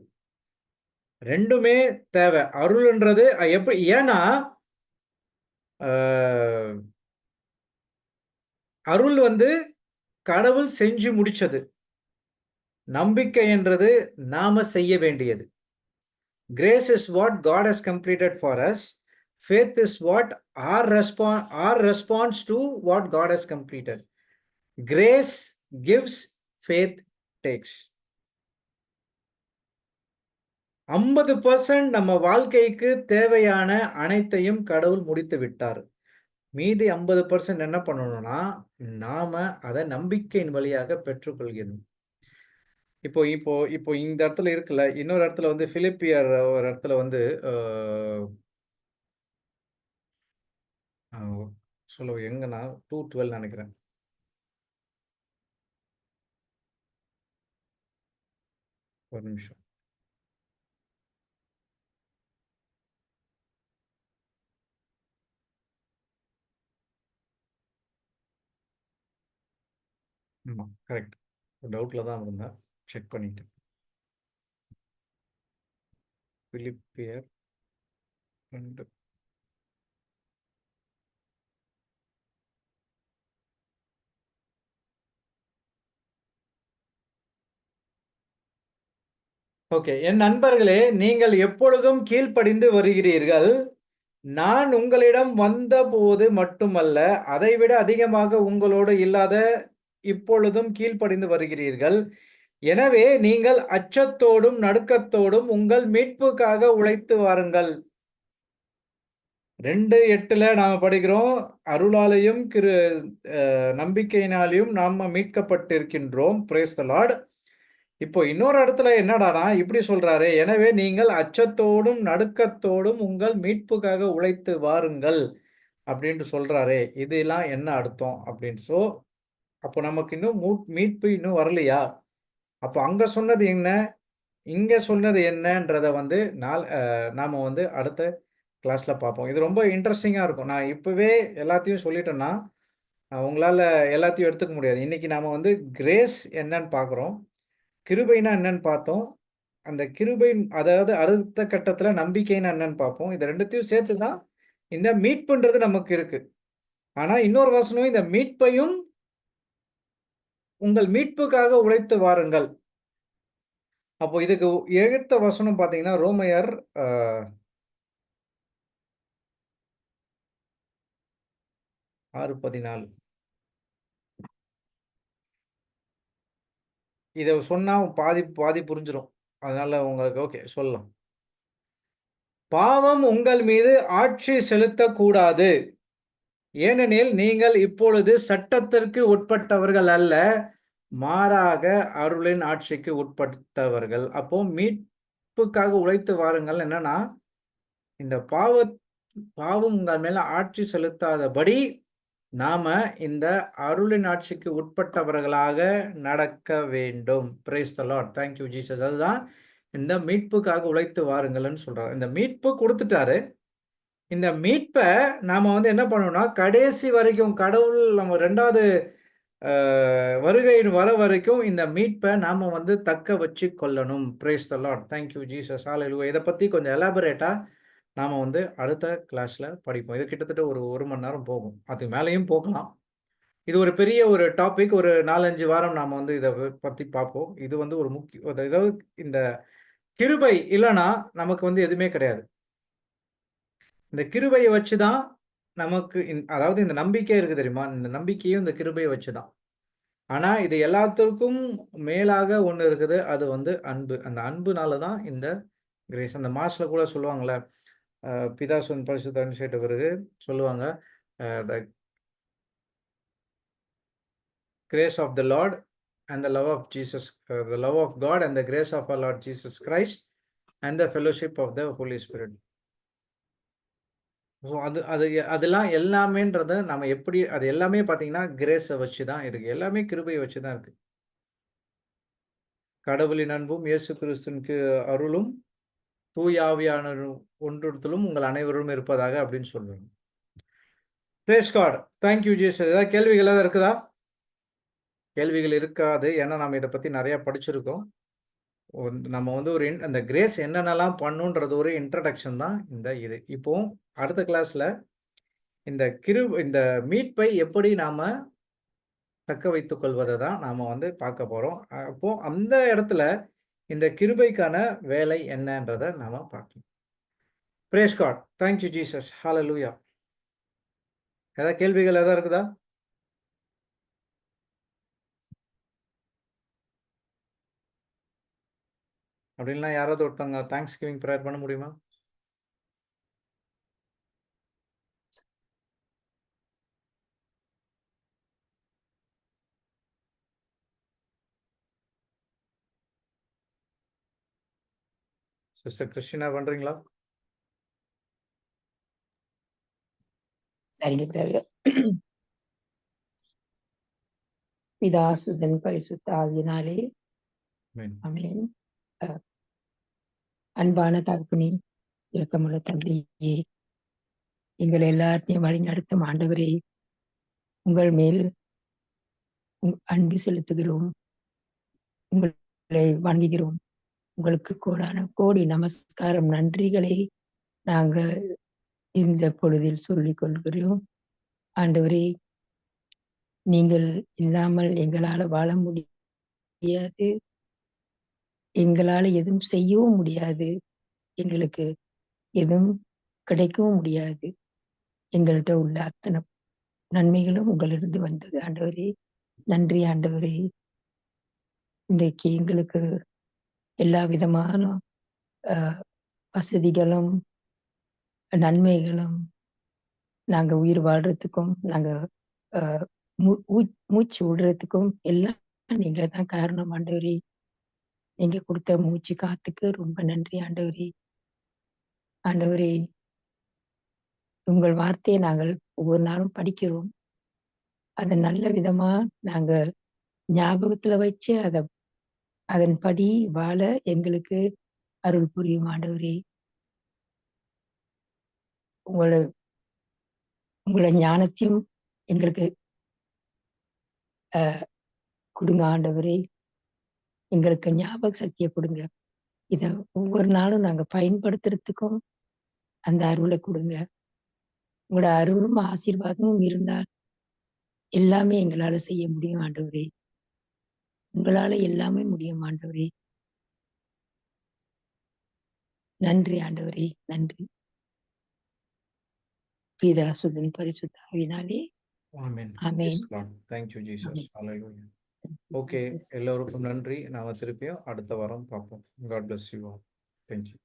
Speaker 1: 2மே தேவை. அருள்ன்றது ஏன்னா, அ அருள் வந்து கடவுள் செஞ்சு முடிச்சது. நம்பிக்கை என்றது நாம செய்ய வேண்டியது. Grace is what God has completed for us. Faith is what our response to what God has completed. Grace gives, faith takes. 50% நம்ம வாழ்க்கைக்கு தேவையான அனைத்தையும் கடவுள் முடித்து விட்டார். மீதி 50% என்ன பண்ணணும்னா, நாம அத நம்பிக்கையின் வழியாக பெற்றுக்கொள்கிறோம். இப்போ இப்போ இப்போ இந்த இடத்துல இருக்குல்ல, இன்னொரு இடத்துல வந்து பிலிப்பியர் ஒரு இடத்துல வந்து அ ஆ எங்கன்னா 2:12 நெனைக்கிறேன். ஒரு நிமிஷம். ஆமா, கரெக்ட். டவுட்ல தான் இருந்தேன். செக் பண்ணிட்டேன். பிலிப்பியர் 2. ஓகே. என் நண்பர்களே, நீங்கள் எப்பொழுதும் கீழ்ப்படிந்து வருகிறீர்கள். நான் உங்களிடம் வந்தபோது மட்டுமல்ல, அதைவிட அதிகமாக உங்களோடு இல்லாத இப்பொழுதும் கீழ்ப்படிந்து வருகிறீர்கள். எனவே நீங்கள் அச்சத்தோடும், நடுக்கத்தோடும் உங்கள் மீட்புக்காக உழைத்து வாருங்கள். 2:8 நாம படிக்கிறோம், அருளாலேயும் நம்பிக்கையினாலேயும் நாம மீட்கப்பட்டிருக்கின்றோம். பிரேஸ் த லார்ட். இப்போ இன்னொரு இடத்துல என்னடானா இப்படி சொல்றாரு, எனவே நீங்கள் அச்சத்தோடும் நடுக்கத்தோடும் உங்கள் மீட்புக்காக உழைத்து வாருங்கள் அப்படின்ட்டு சொல்றாரே, இதெல்லாம் என்ன அர்த்தம் அப்படின்னு. அப்போ நமக்கு இன்னும் மீட்பு இன்னும் வரலையா? அப்போ அங்க சொன்னது என்ன, இங்க சொன்னது என்னன்றத வந்து நாம வந்து அடுத்த கிளாஸ்ல பார்ப்போம். இது ரொம்ப இன்ட்ரெஸ்டிங்கா இருக்கும். நான் இப்பவே எல்லாத்தையும் சொல்லிட்டேன்னா, உங்களால எல்லாத்தையும் எடுத்துக்க முடியாது. இன்னைக்கு நாம வந்து கிரேஸ் என்னன்னு பார்க்குறோம். கிருபைனா என்னன்னு பார்த்தோம். அந்த கிருபை, அதாவது அடுத்த கட்டத்துல நம்பிக்கைன்னா என்னன்னு பார்ப்போம். இது 2த்தையும் சேர்த்து தான் இந்த மீட்புன்றது நமக்கு இருக்கு. ஆனா இன்னொரு வசனம், இந்த மீட்பையும் உங்கள் மீட்புக்காக உழைத்து வாருங்கள். அப்போ இதுக்கு எடுத்த வசனம் பார்த்தீங்கன்னா, ரோமையர் 6:14. இத சொன்னா பாதி பாதி புரிஞ்சிரும். அதனால உங்களுக்கு ஓகே சொல்லலாம். பாவம் உங்கள் மீது ஆட்சி செலுத்தக்கூடாது. ஏனெனில் நீங்கள் இப்பொழுது சட்டத்திற்கு உட்பட்டவர்கள் அல்ல, மாறாக அருளின் ஆட்சிக்கு உட்பட்டவர்கள். அப்போ மீட்புக்காக உழைத்து வாருங்கள் என்னன்னா, இந்த பாவம் உங்கள் மேல ஆட்சி செலுத்தாதபடி நாம இந்த அருளின் ஆட்சிக்கு உட்பட்டவர்களாக நடக்க வேண்டும். Price the Lord. Thank you Jesus. அதுதான் இந்த மீட்புக்காக உழைத்து வாருங்கள்னு சொல்றாரு. இந்த மீட்பு கொடுத்துட்டாரு. இந்த மீட்ப நாம வந்து என்ன பண்ணணும்னா, கடைசி வரைக்கும் கடவுள் நம்ம 2வது வருகை வர வரைக்கும் இந்த மீட்ப நாம வந்து தக்க வச்சு கொள்ளணும். Praise the Lord. Thank you Jesus. Hallelujah. இத பத்தி கொஞ்சம் எலாபரேட்டா நாம வந்து அடுத்த கிளாஸ்ல படிப்போம். இது கிட்டத்தட்ட ஒரு 1 மணி நேரம் போகும். அதுக்கு மேலயும் போகலாம். இது ஒரு பெரிய ஒரு டாபிக். ஒரு 4, 5 வாரம் நாம வந்து இத பத்தி பார்ப்போம். இது வந்து ஒரு அதாவது இந்த கிருபை இல்லன்னா நமக்கு வந்து எதுவுமே கிடையாது. இந்த கிருபைய வச்சு தான் நமக்கு அதாவது இந்த நம்பிக்கை இருக்கு தெரியுமா? இந்த நம்பிக்கையும் இந்த கிருபைய வச்சு தான். ஆனா இது எல்லாத்துக்கும் மேலாக ஒண்ணு இருக்குது. அது வந்து அன்பு. அந்த அன்புனால தான் இந்த கிரேஸ். அந்த மாஸ்ல கூட சொல்லுவாங்கல்ல, பிதா, சுதன், பரிசுத்த ஆவின்னு சொல்லிட்ட பிறகு சொல்லுவாங்க, the grace of the Lord and the love of Jesus, the love of God and the grace of our Lord Jesus Christ and the fellowship of the Holy Spirit. So அதெல்லாம் எல்லாமேன்றத நம்ம எப்படி அது எல்லாமே பார்த்தீங்கன்னா கிரேஸை வச்சு தான் இருக்கு. எல்லாமே கிருபையை வச்சு தான் இருக்கு. கடவுளின் அன்பும் இயேசு கிறிஸ்துவின் அருளும் தூய ஆவியானவரின் ஒன்றுதலும் உங்கள் அனைவரும் இருப்பதாக அப்படின்னு சொல்றாங்க. Praise God. Thank you Jesus. ஏதாவது கேள்விகள் ஏதாவது இருக்குதா? கேள்விகள் இருக்காது. ஏன்னா நம்ம இதை பத்தி நிறைய படிச்சிருக்கோம். நம்ம வந்து அந்த கிரேஸ் என்னென்னலாம் பண்ணுன்றது ஒரு இன்ட்ரடக்ஷன் தான் இது. இப்போ அடுத்த கிளாஸ்ல இந்த மீட்பை எப்படி நாம தக்க வைத்துக் கொள்வதை தான் நாம வந்து பார்க்க போறோம். அப்போ அந்த இடத்துல இந்த கிருபைக்கான வேலை என்னன்றதை நாம பார்க்கலாம். Praise God. Thank you Jesus. Hallelujah. ஏதாவது கேள்விகள் ஏதாவது இருக்குதா? அப்படின்னா யாராவது ஒருத்தவங்க தேங்க்ஸ் கிவிங் ப்ரேயர் பண்ண முடியுமா? சிஸ்டர் கிறிஸ்டினா பண்றீங்களா?
Speaker 3: சரிங்க பிரதர். பிதா சுதன் பரிசுத்த ஆவியினாலே
Speaker 1: ஆமென்.
Speaker 3: ஆமென். அன்பான தகப்பனே, இரக்கமுள்ள தந்தையே, எங்கள் எல்லாத்தையும் வழி நடத்தும் ஆண்டவரே, உங்கள் மேல் அன்பு செலுத்துகிறோம், உங்களை வணங்குகிறோம். உங்களுக்கு கோடான கோடி நமஸ்காரம், நன்றிகளை நாங்க இந்த பொழுதில் சொல்லிக் கொள்கிறோம். ஆண்டவரே, நீங்கள் இல்லாமல் எங்களால வாழ முடியாது. எங்களால எதுவும் செய்யவும் முடியாது. எங்களுக்கு எதுவும் கிடைக்கவும் முடியாது. எங்கள்ட்ட உள்ள அத்தனை நன்மைகளும் உங்களிருந்து வந்தது ஆண்டவரே. நன்றி ஆண்டவரே. இன்றைக்கு எங்களுக்கு எல்லா விதமான அ வசதிகளும், நன்மைகளும் நாங்க உயிர் வாழ்றதுக்கும், நாங்க அ மூச்சு விடுறதுக்கும் எல்லாம் நீங்க தான் காரணம் ஆண்டவரே. நீங்க குடுத்த மூச்சு காத்துக்கு ரொம்ப நன்றி ஆண்டவரே. ஆண்டவரே, உங்கள் வார்த்தையை நாங்கள் ஒவ்வொரு நாளும் படிக்கிறோம். அத நல்ல விதமா நாங்க ஞாபகத்துல வச்சு அதன்படி வாழ எங்களுக்கு அருள் புரியும் ஆண்டவரே. உங்கள உங்கள ஞானத்தையும் எங்களுக்கு குடுங்க ஆண்டவரே. எங்களுக்கு ஞாபக சக்திய குடுங்க. இத ஒவ்வொரு நாளும் நாங்க பயன்படுத்துறதுக்கும் அந்த அருள குடுங்க. உங்களோட அருளும் ஆசீர்வாதமும் இருந்தால் எல்லாமே எங்களால செய்ய முடியும் ஆண்டவரே. உங்களால எல்லாமே முடியும் ஆண்டவரே. நன்றி ஆண்டவரே. நன்றி. பிதா, சுதன், பரிசுத்த ஆவியினாலே.
Speaker 1: Amen.
Speaker 3: Amen.
Speaker 1: Praise Lord. Thank you Jesus.
Speaker 3: Amen.
Speaker 1: Hallelujah.
Speaker 3: Thank you,
Speaker 1: okay.
Speaker 3: Jesus.
Speaker 1: எல்லோருக்கும் நன்றி. நாம திருப்பியும் அடுத்த வாரம் பார்ப்போம். God bless you all. Thank you.